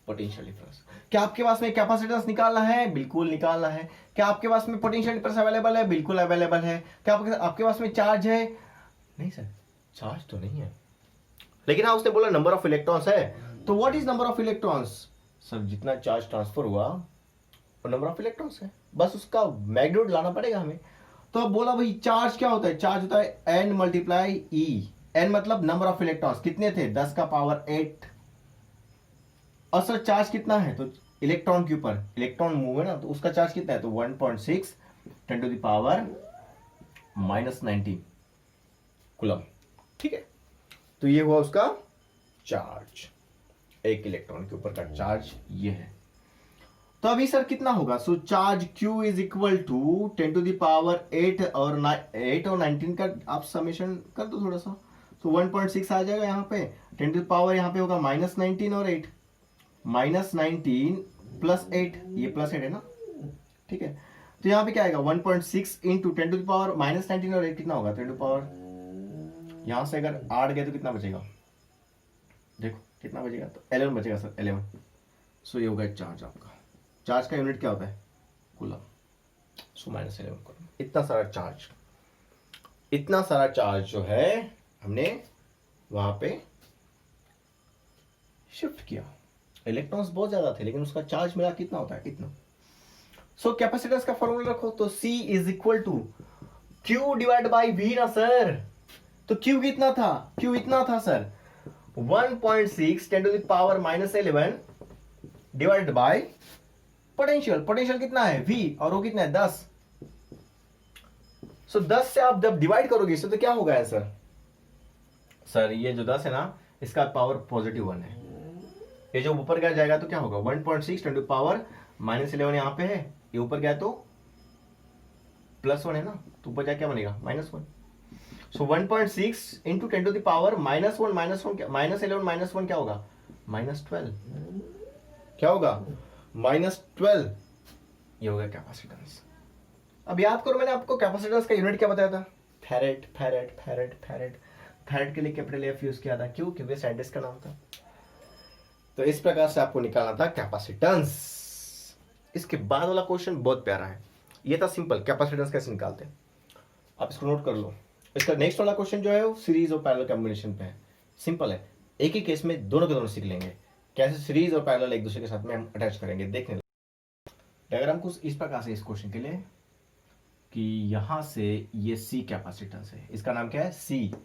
A: potential difference. क्या आपके पास में कैपेसिटेंस निकालना है? बिल्कुल निकालना है। क्या आपके पास में पोटेंशियल डिफरेंस अवेलेबल है? बिल्कुल अवेलेबल है। क्या आपके पास में चार्ज है? नहीं सर, चार्ज तो नहीं है, लेकिन हाँ उसने बोला नंबर ऑफ इलेक्ट्रॉन्स है। तो what is number of electrons? Sir जितना चार्ज ट्रांसफर हुआ वो नंबर ऑफ इलेक्ट्रॉन्स है, बस उसका मैग्नीट्यूड लाना पड़ेगा हमें। तो अब बोला भाई चार्ज क्या होता है? चार्ज होता है n मल्टीप्लाई ई। n मतलब नंबर ऑफ इलेक्ट्रॉन्स, कितने थे? 10 का पावर 8। और सर चार्ज कितना है? तो इलेक्ट्रॉन के ऊपर, इलेक्ट्रॉन मूव है ना, तो उसका चार्ज कितना है? तो 1.6 10 टू द पावर -19 कूलम। ठीक है, तो ये हुआ उसका चार्ज, एक इलेक्ट्रॉन के ऊपर का चार्ज ये है। तो अभी सर कितना होगा? So charge Q is equal to 10 to the power 8 और 19 का आप समेशन कर दो थोड़ा सा, तो 1.6 आ जाएगा यहाँ पे। 10 टू द पावर यहाँ पे होगा -19 और 8, -19 प्लस 8, ये प्लस 8 है ना, ठीक है। तो यहाँ पे क्या आएगा? 1.6 इंटू 10 टू द पावर -19 और 8 कितना होगा? 10 टू द पावर, यहाँ से अगर 8 गए तो कितना बचेगा? देखो कितना बचेगा, तो 11 बचेगा सर, 11। सो ये होगा चार्ज आपका। चार्ज का यूनिट क्या होता है? कूलम। सो -11 कूलम। इतना सारा चार्ज जो है हमने वहां पे शिफ्ट किया। इलेक्ट्रॉन्स बहुत ज्यादा थे, लेकिन उसका चार्ज मिला कितना होता है? इतना। सो कैपेसिटेंस का फॉर्मूला रखो, तो C is equal to Q divide by V ना सर। तो Q कितना था? Q इतना था sir, 1.6 10 to the power -11 divided by potential. Potential कितना है? V, और वो कितना है? 10। सो 10 से आप जब डिवाइड करोगे इससे तो क्या होगा आंसर? सर ये जो 10 है ना, इसका पावर +1 है। ये जो ऊपर गया जाएगा तो क्या होगा? 1.6 10 टू पावर -11 यहाँ पे है, ये ऊपर गया तो +1 है ना, तो ऊपर जाके क्या बनेगा? -1। सो 1.6 इंटू 10 टू द पावर -1 -11 -1 क्या होगा? -12। क्या होगा? -12। ये होगा कैपेसिटेंस। अब याद करो, मैंने आपको कैपेसिटेंस का यूनिट क्या बताया था? Farad. Farad farad farad farad के लिए कैपिटल F यूज किया था, क्यों? क्योंकि साइंटिस्ट का नाम था। तो इस प्रकार से आपको निकालना था कैपेसिटेंस। इसके बाद वाला क्वेश्चन बहुत प्यारा है, ये था सिंपल, कैपेसिटेंस कैसे निकालते हैं, आप इसको नोट कर लो। इसका नेक्स्ट वाला क्वेश्चन जो है वो सीरीज और पैरेलल कॉम्बिनेशन पे है। सिंपल है, एक ही केस में दोनों के दोनों सीख लेंगे, कैसे सीरीज और पैरेलल एक दूसरे के साथ में हम अटैच करेंगे। देखने डायग्राम कुछ इस प्रकार से इस क्वेश्चन के लिए कि यहां से ये C कैपेसिटेंस है, इसका नाम क्या है? C।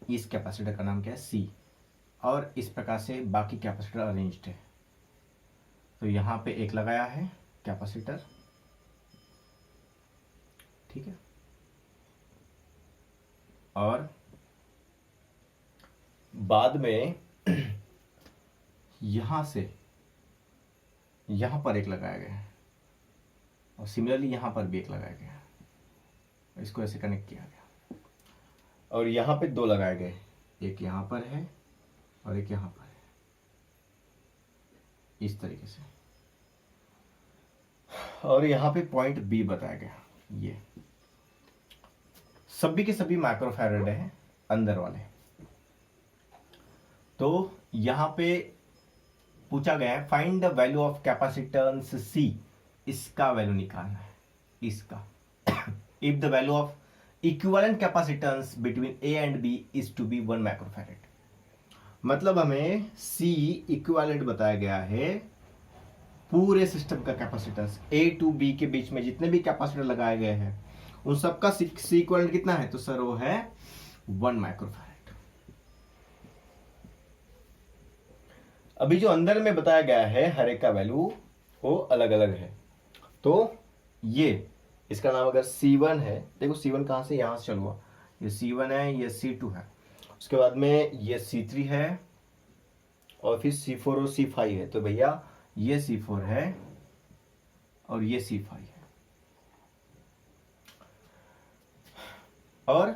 A: इस कैपेसिटर का नाम क्या है? C। और इस प्रकार से बाकी कैपेसिटर अरेंज्ड है। तो यहां पे एक लगाया है कैपेसिटर, ठीक है, और बाद में यहां से यहां पर एक लगाया गया है, और सिमिलरली यहां पर भी एक लगाया गया है, इसको ऐसे कनेक्ट किया गया, और यहां पे 2 लगाए गए, एक यहां पर है और एक यहां पर है, इस तरीके से। और यहां पे पॉइंट B बताया गया, ये सभी के सभी माइक्रोफैराड है अंदर वाले। तो यहां पे पूछा गया है find the value of capacitance C, इसका वैल्यू निकालना है, इसका। If the value of equivalent capacitance between A and B is to be 1 microfarad, मतलब हमें C इक्विवेलेंट बताया गया है पूरे सिस्टम का कैपेसिटेंस, A टू B के बीच में जितने भी कैपेसिटर लगाए गए हैं उन सबका C इक्विवेलेंट कितना है? तो सर वो है 1 माइक्रोफैराड। अभी जो अंदर में बताया गया है हर एक का वैल्यू वो अलग अलग है। तो ये इसका नाम अगर C1 है, देखो C1 कहां से? यहां से चालू हुआ, ये C1 है, ये C2 है, उसके बाद में ये C3 है और फिर C4 और C5 है। तो भैया ये C4 है और ये C5 है। और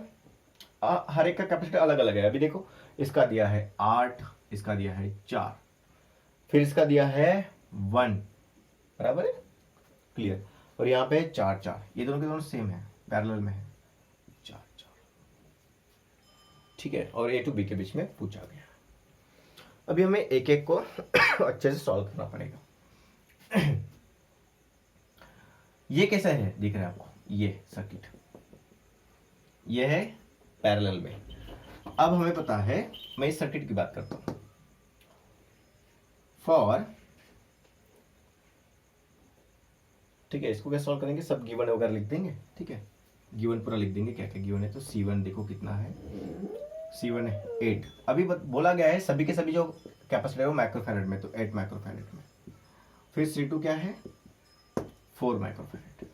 A: हर एक का कैपेसिटर अलग अलग है। अभी देखो इसका दिया है 8, इसका दिया है 4, फिर इसका दिया है 1, बराबर है, क्लियर। और यहाँ पे 4 4, ये दोनों के दोनों सेम है, पैरेलल में है, 4 4, ठीक है। और A to B के बीच में पूछा गया। अभी हमें एक एक को अच्छे से सॉल्व करना पड़ेगा। ये कैसा है दिख रहा है आपको, ये सर्किट, ये है पैरेलल में। अब हमें पता है, मैं इस सर्किट की बात करता हूं, फॉर, ठीक है, इसको क्या सॉल्व करेंगे, सब गिवन वगैरह लिख देंगे, ठीक है, गिवन पूरा लिख देंगे, क्या क्या गिवन है। तो C1 देखो कितना है, C1 है 8। अभी बोला गया है सभी के सभी जो कैपेसिटर है वो माइक्रोफैराड में, तो 8 माइक्रोफैराड में। फिर C2 क्या है, 4 माइक्रोफैराड।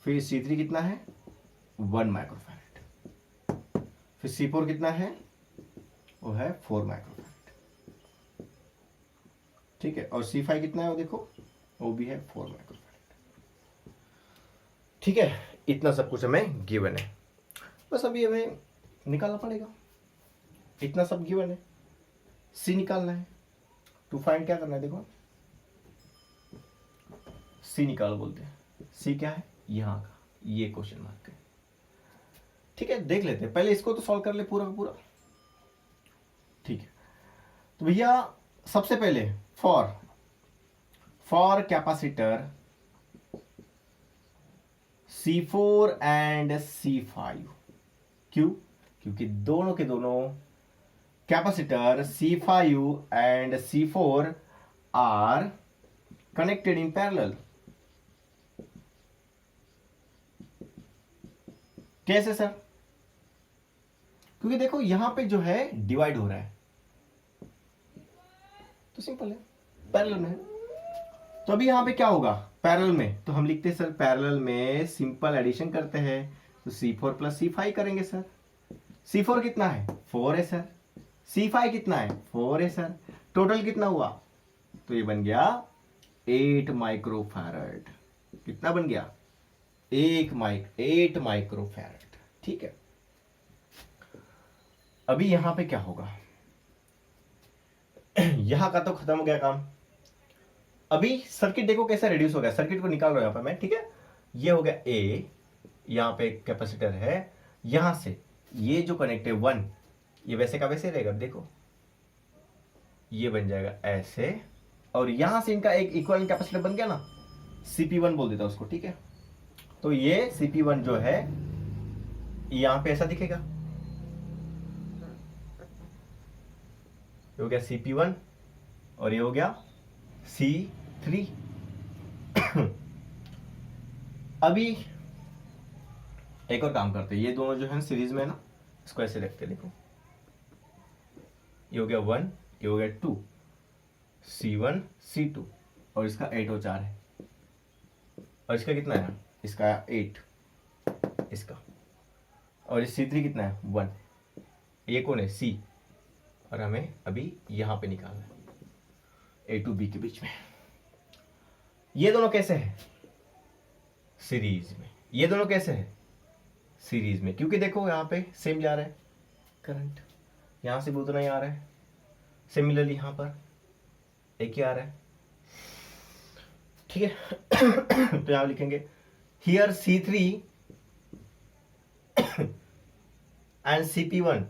A: फिर C3 कितना है, 1 माइक्रोफैराड। फिर C4 कितना है, वो है 4 माइक्रोफैराड, ठीक है। और C5 कितना है वो देखो, वो भी है 4 माइक्रोफैराड, ठीक है। इतना सब कुछ हमें गिवन है, बस अभी हमें निकालना पड़ेगा। इतना सब गिवन है, C निकालना है। टू फाइंड क्या करना है, देखो C निकालो बोलते हैं। C क्या है, यहाँ का ये क्वेश्चन मार्क है, ठीक है। देख लेते हैं, पहले इसको तो सॉल्व कर ले पूरा का पूरा, ठीक है। तो भैया सबसे पहले for capacitor C4 and C5, क्यों, क्योंकि दोनों के दोनों capacitor C5 and C4 are connected in parallel. कैसे सर, क्योंकि देखो यहां पे जो है डिवाइड हो रहा है, तो सिंपल है, पैरेलल में है। तो अभी यहां पे क्या होगा, पैरेलल में, तो हम लिखते हैं सर पैरेलल में सिंपल एडिशन करते हैं, तो C4 प्लस C5 करेंगे सर। C4 कितना है, 4 है सर। C5 कितना है, 4 है सर। टोटल कितना हुआ, तो ये बन गया 8 माइक्रोफैराड। कितना बन गया, 8 माइक्रोफैराड, ठीक है। अभी यहां पे क्या होगा, यहां का तो खत्म हो गया काम। अभी सर्किट देखो कैसा रिड्यूस हो गया, सर्किट को निकाल रहा हूं यहां पर मैं, ठीक है। ये हो गया A, यहां पे कैपेसिटर है, यहां से ये जो कनेक्ट है 1, ये वैसे का वैसे रहेगा, देखो ये बन जाएगा ऐसे, और यहां से इनका एक इक्वल कैपेसिटर बन गया ना, CP1 बोल देता उसको, ठीक है। तो ये CP1 जो है यहां पे ऐसा दिखेगा, ये हो गया CP1 और ये हो गया C3। अभी एक और काम करते हैं, ये दोनों जो है सीरीज में ना, इसको ऐसे रखते हैं, देखो ये हो गया 1, ये हो गया 2, C1 C2, और इसका 8 और 4 है, और इसका कितना है, इसका 8, इसका, और इस C3 कितना है, 1। ये कौन है, C, और हमें अभी यहां पे निकालना है A to B के बीच में। ये दोनों कैसे हैं, सीरीज में। ये दोनों कैसे हैं, सीरीज में, क्योंकि देखो यहां पे सेम जा रहा है करंट, यहां से भी उतना ही आ रहा है, सिमिलरली यहां पर एक ही आ रहा है, ठीक है। तो यहां लिखेंगे here C3 and CP1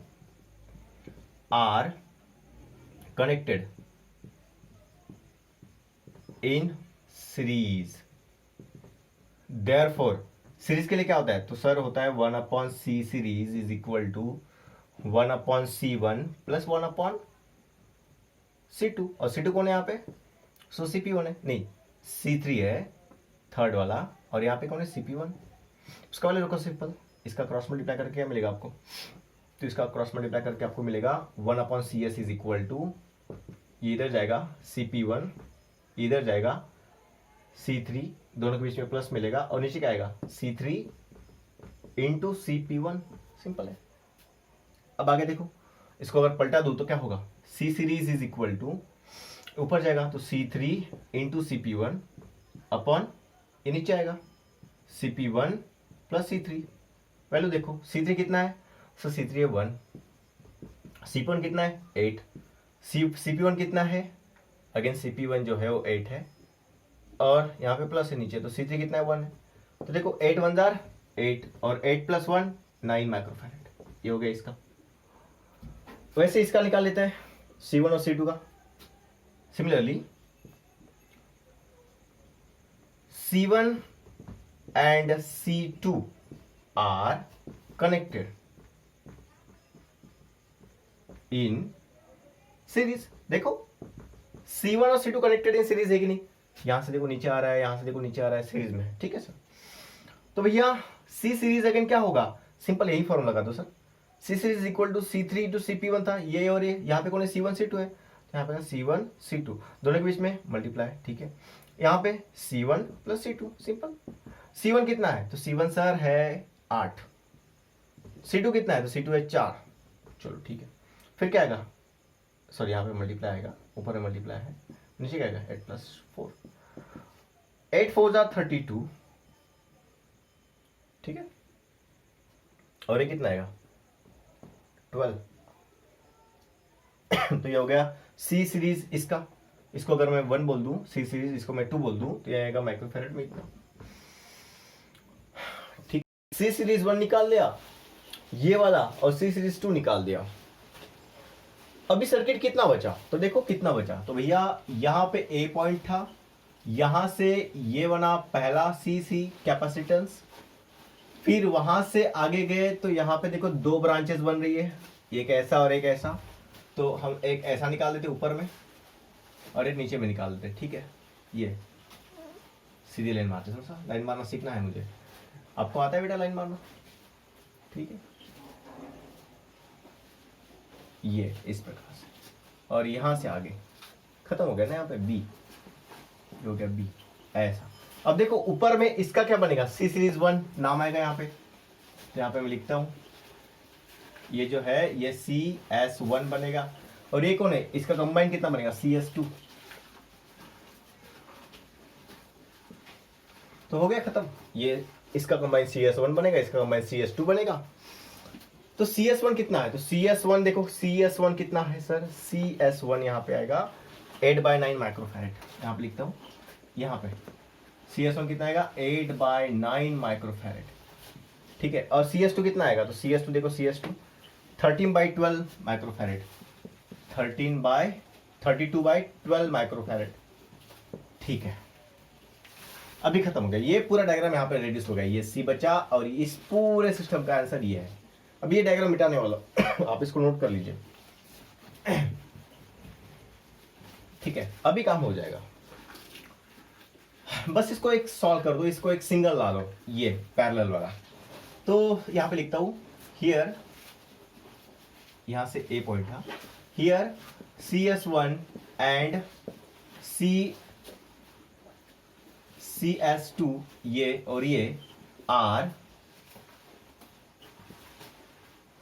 A: are connected in series. Therefore series के लिए क्या होता है, तो सर होता है 1/C series is equal to 1/C1 plus 1/C2। और C2 कौन है यहाँ पे, सो CP1 है, नहीं C3 है थर्ड वाला, और यहाँ पे कौन है CP1। उसका वाले रुको सिंपल, इसका क्रॉस मल्टीप्लाई करके क्या मिलेगा आपको, तो इसका क्रॉस मल्टीप्लाई करके आपको मिलेगा 1/CS इज इक्वल टू, ये इधर जाएगा CP1, इधर जाएगा C3, दोनों के बीच में प्लस मिलेगा, और नीचे क्या आएगा C3 इंटू CP1, सिंपल है। अब आगे देखो, इसको अगर पलटा दूं तो क्या होगा, C series is equal to, ऊपर जाएगा तो C3 इंटू CP1 अपॉन, ये नीचे आएगा CP1 प्लस C3। वैल्यू देखो, C3 कितना है, सो C3 है 1, CP1 कितना है 8, CP1 कितना है, अगेन CP1 जो है वो 8 है, और यहाँ पे प्लस है नीचे, तो C3 कितना है 1 है। तो देखो 8 1 जार 8 और 8 प्लस 1 9 माइक्रोफैरेड, ये हो गया इसका। वैसे इसका निकाल लेते हैं C1 और C2 का। Similarly C1 and C2 are connected in series। देखो C1 और C2 कनेक्टेड इन सीरीज है कि नहीं, यहां से देखो नीचे आ रहा है, यहां से देखो नीचे आ रहा है, सीरीज में है, ठीक है सर। तो भैया C सीरीज अगेन क्या होगा, सिंपल यही फॉर्मूला लगा दो sir, C series equal to C3 into CP1 था, ये और ये, यहाँ पे कौन है C1 C2 है, यहाँ पे C1 C2 दोनों के बीच में मल्टीप्लाई, ठीक है। यहाँ पे C1 plus C2, simple. C1 कितना है, तो C1 सर है 8, C2 कितना है, तो C2 है 4, चलो ठीक है। फिर क्या आएगा, सॉरी यहाँ पे मल्टीप्लाई आएगा, ऊपर में मल्टीप्लाई है, नीचे क्या आएगा 8 प्लस 4, 8 4 जा 32, ठीक है। और ये कितना आएगा 12। तो ये हो गया C सीरीज इसका, इसको अगर मैं 1 बोल दूं, C सीरीज इसको मैं 2 बोल दूं, तो ये आएगा माइक्रोफैरेड में इतना, ठीक। C सीरीज 1 निकाल लिया ये वाला, और C सीरीज 2 निकाल दिया। अभी सर्किट कितना बचा, तो देखो कितना बचा, तो भैया यहां पे A पॉइंट था, यहां से ये बना पहला C कैपेसिटेंस, फिर वहां से आगे गए तो यहां पे देखो 2 ब्रांचेस बन रही है, एक ऐसा और एक ऐसा, तो हम एक ऐसा निकाल देते ऊपर में और एक नीचे में निकाल देते, ठीक है। ये सीधी लाइन मारते, समझा, लाइन मारना सीखना है मुझे, आपको आता है बेटा लाइन मारना, ठीक है। ये इस प्रकार से, और यहां से आगे खत्म हो गया ना, यहाँ पे B हो गया B, ऐसा। अब देखो ऊपर में इसका क्या बनेगा, C सीरीज 1 नाम आएगा यहाँ पे, तो यहाँ पे मैं लिखता हूं, ये जो है ये CS1 बनेगा, और ये कौन है, इसका कंबाइन कितना बनेगा CS2, तो हो गया खत्म। ये इसका कंबाइन CS1 बनेगा, इसका कंबाइन CS2 बनेगा। तो CS1 कितना है, तो CS1 देखो, CS1 कितना है सर, CS1 यहाँ पे आएगा 8/9 माइक्रोफैरेड, यहाँ पे लिखता हूँ, यहाँ पे CS1 कितना आएगा 8/9 माइक्रोफैरेड, ठीक है। और CS2 कितना आएगा, तो CS2 देखो, CS2 13/12 माइक्रोफैरेड, 32/12 माइक्रोफैरेड, ठीक है। अभी खत्म हो गया, ये पूरा डायग्राम यहाँ पे रेड्यूस हो गया, ये C बचा, और इस पूरे सिस्टम का आंसर ये है। अब ये डायग्राम मिटाने वाला आप इसको नोट कर लीजिए, ठीक है। अभी काम हो जाएगा, बस इसको एक सॉल्व कर दो, इसको एक सिंगल ला लो, ये पैरेलल वाला। तो यहां पे लिखता हूं, हियर, यहां से A पॉइंट था, हियर CS1 एंड CS2, ये और ये आर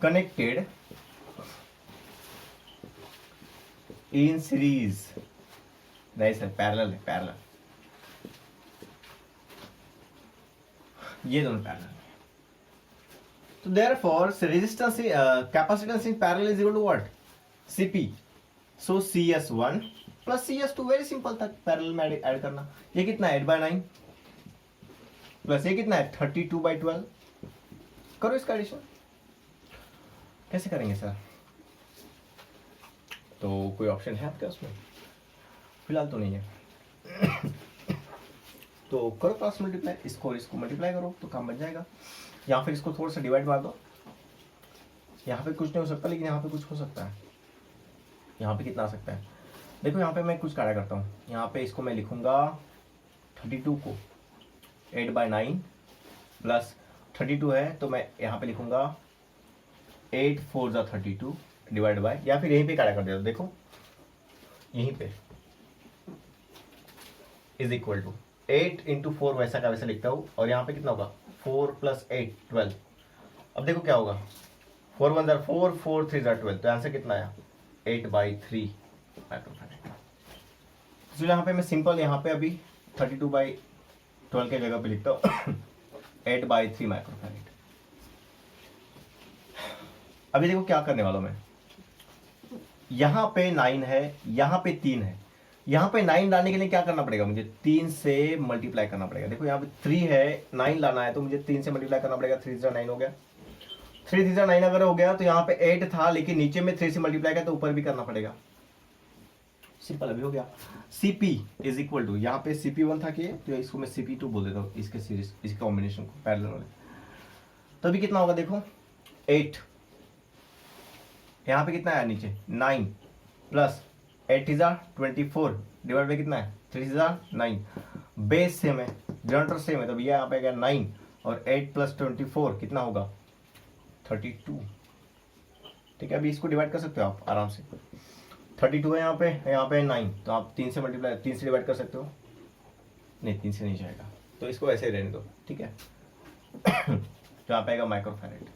A: connected in series, नहीं सर पैरेलल है, पैरेलल, ये दोनों पैरेलल है। तो therefore resistance capacitance in parallel is equal to what, CP, so CS1 plus CS2, very simple था पैरेलल में ऐड करना। ये कितना है 8/9 प्लस ये कितना है 32/12, करो इसका एडिशन, कैसे करेंगे सर, तो कोई ऑप्शन है आपके उसमें, फिलहाल तो नहीं है। तो करो क्रॉस मल्टीप्लाई, इसको इसको मल्टीप्लाई करो तो काम बन जाएगा, या फिर इसको थोड़ा सा डिवाइड मार दो, यहाँ पे कुछ नहीं हो सकता, लेकिन यहाँ पे कुछ हो सकता है। यहाँ पे कितना आ सकता है, देखो यहाँ पे मैं कुछ कार्य करता हूँ, यहाँ पे इसको मैं लिखूंगा 32 को 8/9 प्लस 32 है, तो मैं यहाँ पे लिखूंगा 8 4 जा 32 डिवाइड बाय, या फिर यहीं पे कार्य कर देता, देखो यहीं पे इज इक्वल टू 8 इंटू 4 वैसा का वैसा लिखता हूँ, और यहाँ पे कितना होगा 4 + 8 12, अब देखो क्या होगा, 4 1 जार 4, 4 3 जार 12, तो आंसर कितना आया 8/3 माइक्रोफैरेड। तो यहाँ पे मैं सिंपल यहाँ पे अभी 32/12 के जगह पे लिखता हूँ 8/3 माइक्रोफैरेड। अभी देखो क्या करने वाला हूं मैं, यहां पे 9 है, यहां पे 3 है, यहां पे 9 डालने के लिए क्या करना पड़ेगा मुझे, 3 से मल्टीप्लाई करना पड़ेगा। देखो यहाँ पे 3 है, 9 लाना है तो मुझे 3 से मल्टीप्लाई करना पड़ेगा। 3 3 9 हो गया, 3 3 9 अगर हो गया तो यहाँ पे 8 था, लेकिन नीचे में 3 से मल्टीप्लाई किया तो ऊपर भी करना पड़ेगा। सिंपल अभी हो गया। CP इज इक्वल टू, यहाँ पे CP1 था कि, तो इसको मैं CP2 बोल देता हूँ, इसके सीरीज, इसके कॉम्बिनेशन को, पैरेलल वाले। तो अभी कितना होगा देखो 8, यहाँ पे कितना है नीचे 9 प्लस 8 इज 24 डिवाइड बाई कितना है 3 इज 9, बेस सेम है, डिनोमिनेटर सेम है, तो भैया यहाँ पे गया 9 और 8 प्लस 24 कितना होगा 32। ठीक है, अभी इसको डिवाइड कर सकते हो आप आराम से, 32 है यहाँ पे 9, तो आप 3 से मल्टीप्लाई, 3 से डिवाइड कर सकते हो, नहीं 3 से नहीं जाएगा, तो इसको ऐसे ही रहने दो। ठीक है तो यहाँ पे आएगा माइक्रोफैरेड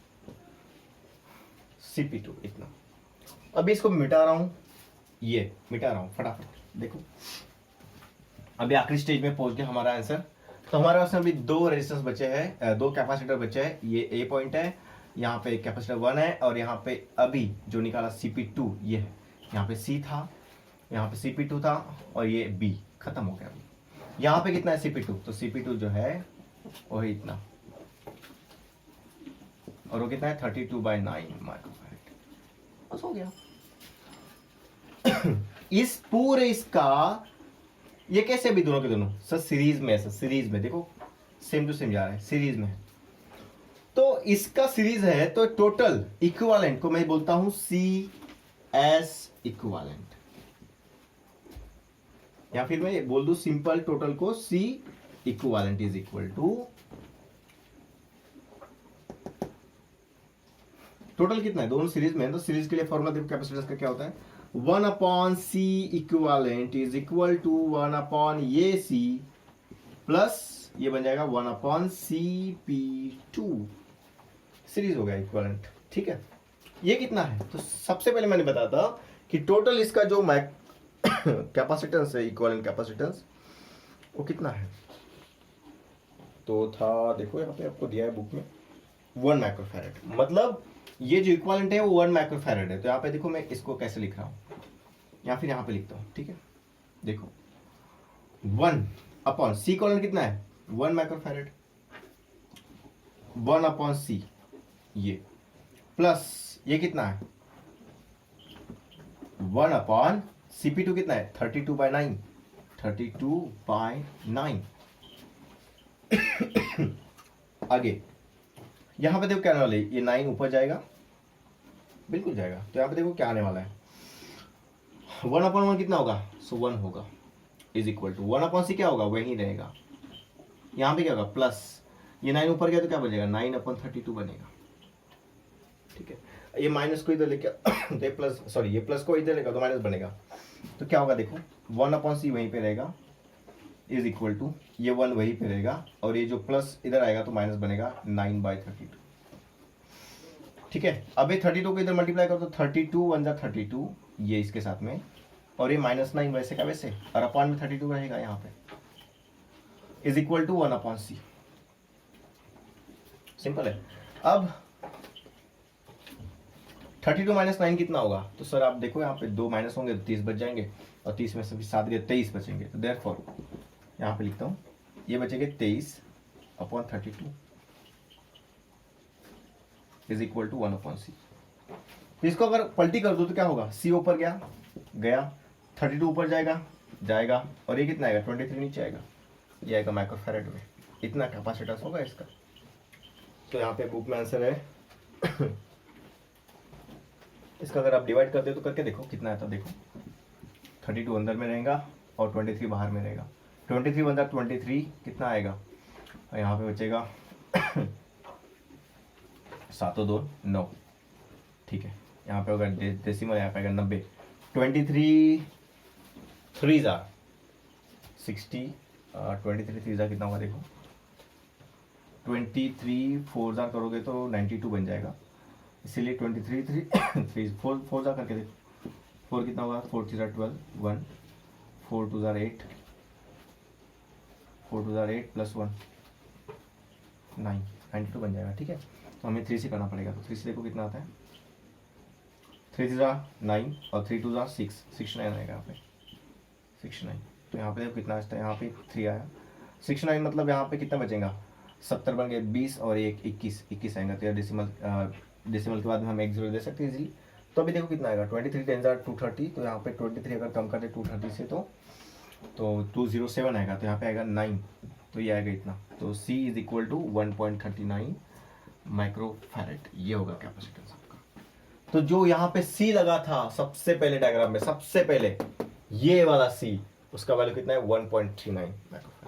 A: CP2 इतना। अभी इसको मिटा रहा हूं, ये मिटा रहा हूं फटाफट। देखो अभी आखिरी स्टेज में पहुंच गया हमारा आंसर। तो हमारे पास में अभी 2 रेजिस्टेंस बचे हैं, 2 कैपेसिटर बचे हैं। ये A पॉइंट है, यहाँ पे कैपेसिटर 1 है, और यहाँ पे अभी जो निकाला CP2 ये है। यहाँ पे C था, यहाँ पे CP2 था, और ये B खत्म हो गया। अभी यहाँ पे कितना है CP2, तो CP2 जो है वो है इतना, और वो कितना है 32/9 माइक्रोफैरेड, बस हो गया। इस पूरे इसका ये कैसे अभी दोनों के दोनों सर सीरीज में है, सर सीरीज में देखो सेम टू सेम जा रहा है, सीरीज में। तो इसका सीरीज है तो टोटल इक्विवेलेंट को मैं बोलता हूं CS इक्विवेलेंट, या फिर मैं बोल दूं सिंपल टोटल को C equivalent is equal to, total कितना है दोनों सीरीज में है, तो सीरीज के लिए फॉर्मूला देखो कैपेसिटेंस का क्या होता है, 1/C equivalent is equal to 1/AC plus ये बन जाएगा 1/CP2, सीरीज हो गया इक्विवेलेंट। ठीक है, ये कितना है, तो सबसे पहले मैंने बताया था कि टोटल इसका जो कैपेसिटेंस है, इक्विवेलेंट कैपेसिटेंस, वो कितना है, तो था देखो यहाँ पे आपको दिया है बुक में 1 माइक्रोफैरेड, मतलब ये जो इक्विवेलेंट है वो 1 माइक्रोफैरेड है। तो यहाँ पे देखो मैं इसको कैसे लिख रहा हूँ, या फिर यहाँ पे लिखता हूँ। ठीक है, देखो 1/C इक्विवेलेंट कितना है 1 माइक्रोफैरेड, 1/C ये प्लस ये कितना है 1/CP2 कितना है 32/9, 32/9। आगे यहां पे देखो क्या आने वाला है, ये 9 ऊपर जाएगा, बिल्कुल जाएगा। तो यहां पे देखो क्या आने वाला है, 1/1 कितना होगा, सो 1 होगा, इज इक्वल टू 1/C क्या होगा वही रहेगा। यहां पे क्या होगा प्लस, ये 9 ऊपर गया तो क्या बनेगा 9/32 बनेगा। ठीक है, ये माइनस को इधर लेके तो प्लस, सॉरी ये प्लस को इधर लेगा तो माइनस बनेगा। तो क्या होगा देखो 1/C वहीं पे रहेगा, इज इक्वल टू ये 1 वहीं पे रहेगा, और ये जो प्लस इधर आएगा तो माइनस बनेगा 9/32। ठीक है, अब ये 32 को इधर मल्टीप्लाई करो तो 32 1 जा 32 ये इसके साथ में, और ये -9 वैसे का वैसे, और अपॉन में 32 रहेगा यहाँ पे, is equal to 1/C। Simple है। अब 32 - 9 कितना होगा, तो सर आप देखो यहाँ पे 2 माइनस होंगे तो 30 बच जाएंगे, और 30 में से भी 7 गए 23 बचेंगे। तो देयरफॉर यहाँ पे लिखता हूँ ये बचेंगे 23/32 इज इक्वल टू 1/C। तो इसको अगर पलटी कर दो तो क्या होगा, C ऊपर गया 32 ऊपर जाएगा, और ये कितना आएगा 23 नीचे आएगा, ये आएगा माइक्रोफैरेड में। इतना कैपेसिटेंस होगा इसका। तो यहाँ पे बुक में आंसर है इसका अगर आप डिवाइड करते हो तो करके देखो कितना आता है। देखो 32 अंदर में रहेगा और 23 बाहर में रहेगा, 23 अंदर 23 कितना आएगा, और यहाँ पे बचेगा 7 और 2 9। ठीक है, यहाँ पे अगर डेसिमल यहाँ पे आएगा 90, 23 3 जार 60, 23 3 जार कितना होगा देखो 23 4 जार करोगे तो 92 बन जाएगा, इसीलिए 23 3 4 जार करके देखो, 4 कितना होगा, 4 3 12 1, 4 2 जार 8, 4 2 जार 8 प्लस 1 9, 92 बन जाएगा। ठीक है, तो हमें 3 से करना पड़ेगा, तो 3 से देखो कितना आता है, 3 3 जार 9 और 3 2 जार 6, 69 आएगा यहाँ पे, 69। तो यहाँ पे देखो कितना आता है, यहाँ पे 3 आया, 69 मतलब यहाँ पे कितना बचेगा, 70 बन गए, 20 और 1 21 आएगा। तो यार डेसिमल के बाद में हम 1 0 दे सकते हैं इजीली। तो अभी देखो कितना आएगा, 23 10 230, तो यहाँ पे 23 अगर कम कर दे 230 से तो 207 आएगा, तो यहाँ पे आएगा 9, तो ये आएगा इतना। तो C is equal to 1.39 microfarad, ये होगा कैपेसिटेंस आपका। तो जो यहाँ पे C लगा था सबसे पहले डायग्राम में, सबसे पहले ये वाला C, उसका वैल्यू कितना है, 1.39 माइक्रोफैरेड।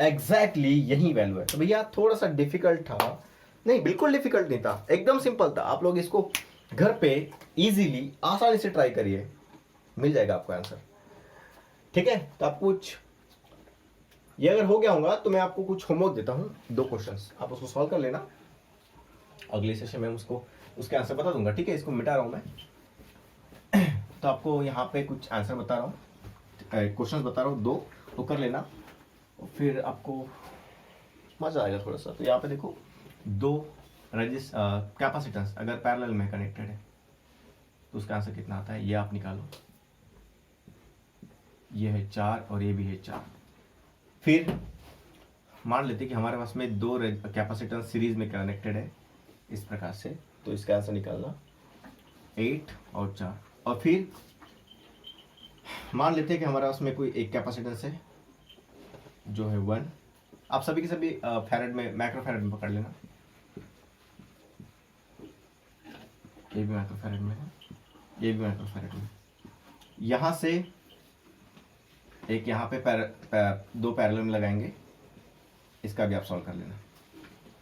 A: एग्जैक्टली यही वैल्यू है। तो भैया थोड़ा सा डिफिकल्ट था, नहीं बिल्कुल डिफिकल्ट नहीं था, एकदम सिंपल था। आप लोग इसको घर पे इजीली आसानी से ट्राई करिए, मिल जाएगा आपको आंसर। ठीक है, तो आप कुछ, ये अगर हो गया होगा तो मैं आपको कुछ होमवर्क देता हूँ, 2 क्वेश्चंस, आप उसको सॉल्व कर लेना। अगले सेशन में उसको उसके आंसर बता दूंगा। ठीक है, इसको मिटा रहा हूँ मैं। तो आपको यहाँ पे कुछ आंसर बता रहा हूँ, क्वेश्चंस बता रहा हूँ 2, तो कर लेना, फिर आपको मजा आएगा थोड़ा सा। तो यहाँ पे देखो 2 कैपेसिटेंस अगर पैरेलल में कनेक्टेड है तो उसका आंसर कितना आता है, ये आप निकालो। ये है 4 और ये भी है 4। फिर मान लेते कि हमारे पास में 2 कैपेसिटेंस सीरीज में कनेक्टेड है इस प्रकार से, तो इसका आंसर निकालना 8 और 4। और फिर मान लेते हैं कि हमारे पास में कोई एक कैपेसिटेंस है जो है 1, आप सभी के सभी फैरेड में, माइक्रोफैरेड में पकड़ लेना, ये भी माइक्रोफैरेड में है, ये भी माइक्रोफैरेड में। यहाँ से एक यहाँ पे 2 पैरेलल में लगाएंगे, इसका भी आप सॉल्व कर लेना।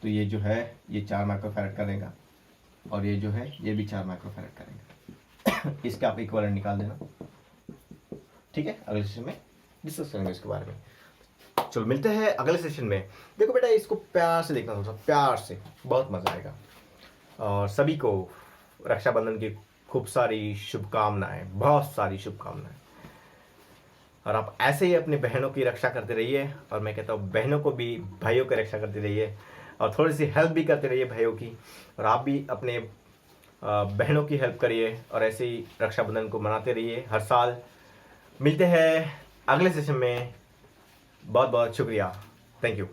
A: तो ये जो है ये 4 माइक्रोफैरेड करेगा, और ये जो है ये भी 4 माइक्रोफैरेड करेगा। इसका आप इक्विवेलेंट निकाल देना। ठीक है, अगले सेशन में डिस्कस करेंगे इसके बारे में। चलो मिलते हैं अगले सेशन में। देखो बेटा, इसको प्यार से देखना, थोड़ा प्यार से, बहुत मजा आएगा। और सभी को रक्षाबंधन की खूब सारी शुभकामनाएं, बहुत सारी शुभकामनाएं। और आप ऐसे ही अपनी बहनों की रक्षा करते रहिए, और मैं कहता हूँ बहनों को भी भाइयों की रक्षा करते रहिए, और थोड़ी सी हेल्प भी करते रहिए भाइयों की, और आप भी अपने बहनों की हेल्प करिए, और ऐसे ही रक्षाबंधन को मनाते रहिए हर साल। मिलते हैं अगले सेशन में। बहुत बहुत शुक्रिया, थैंक यू।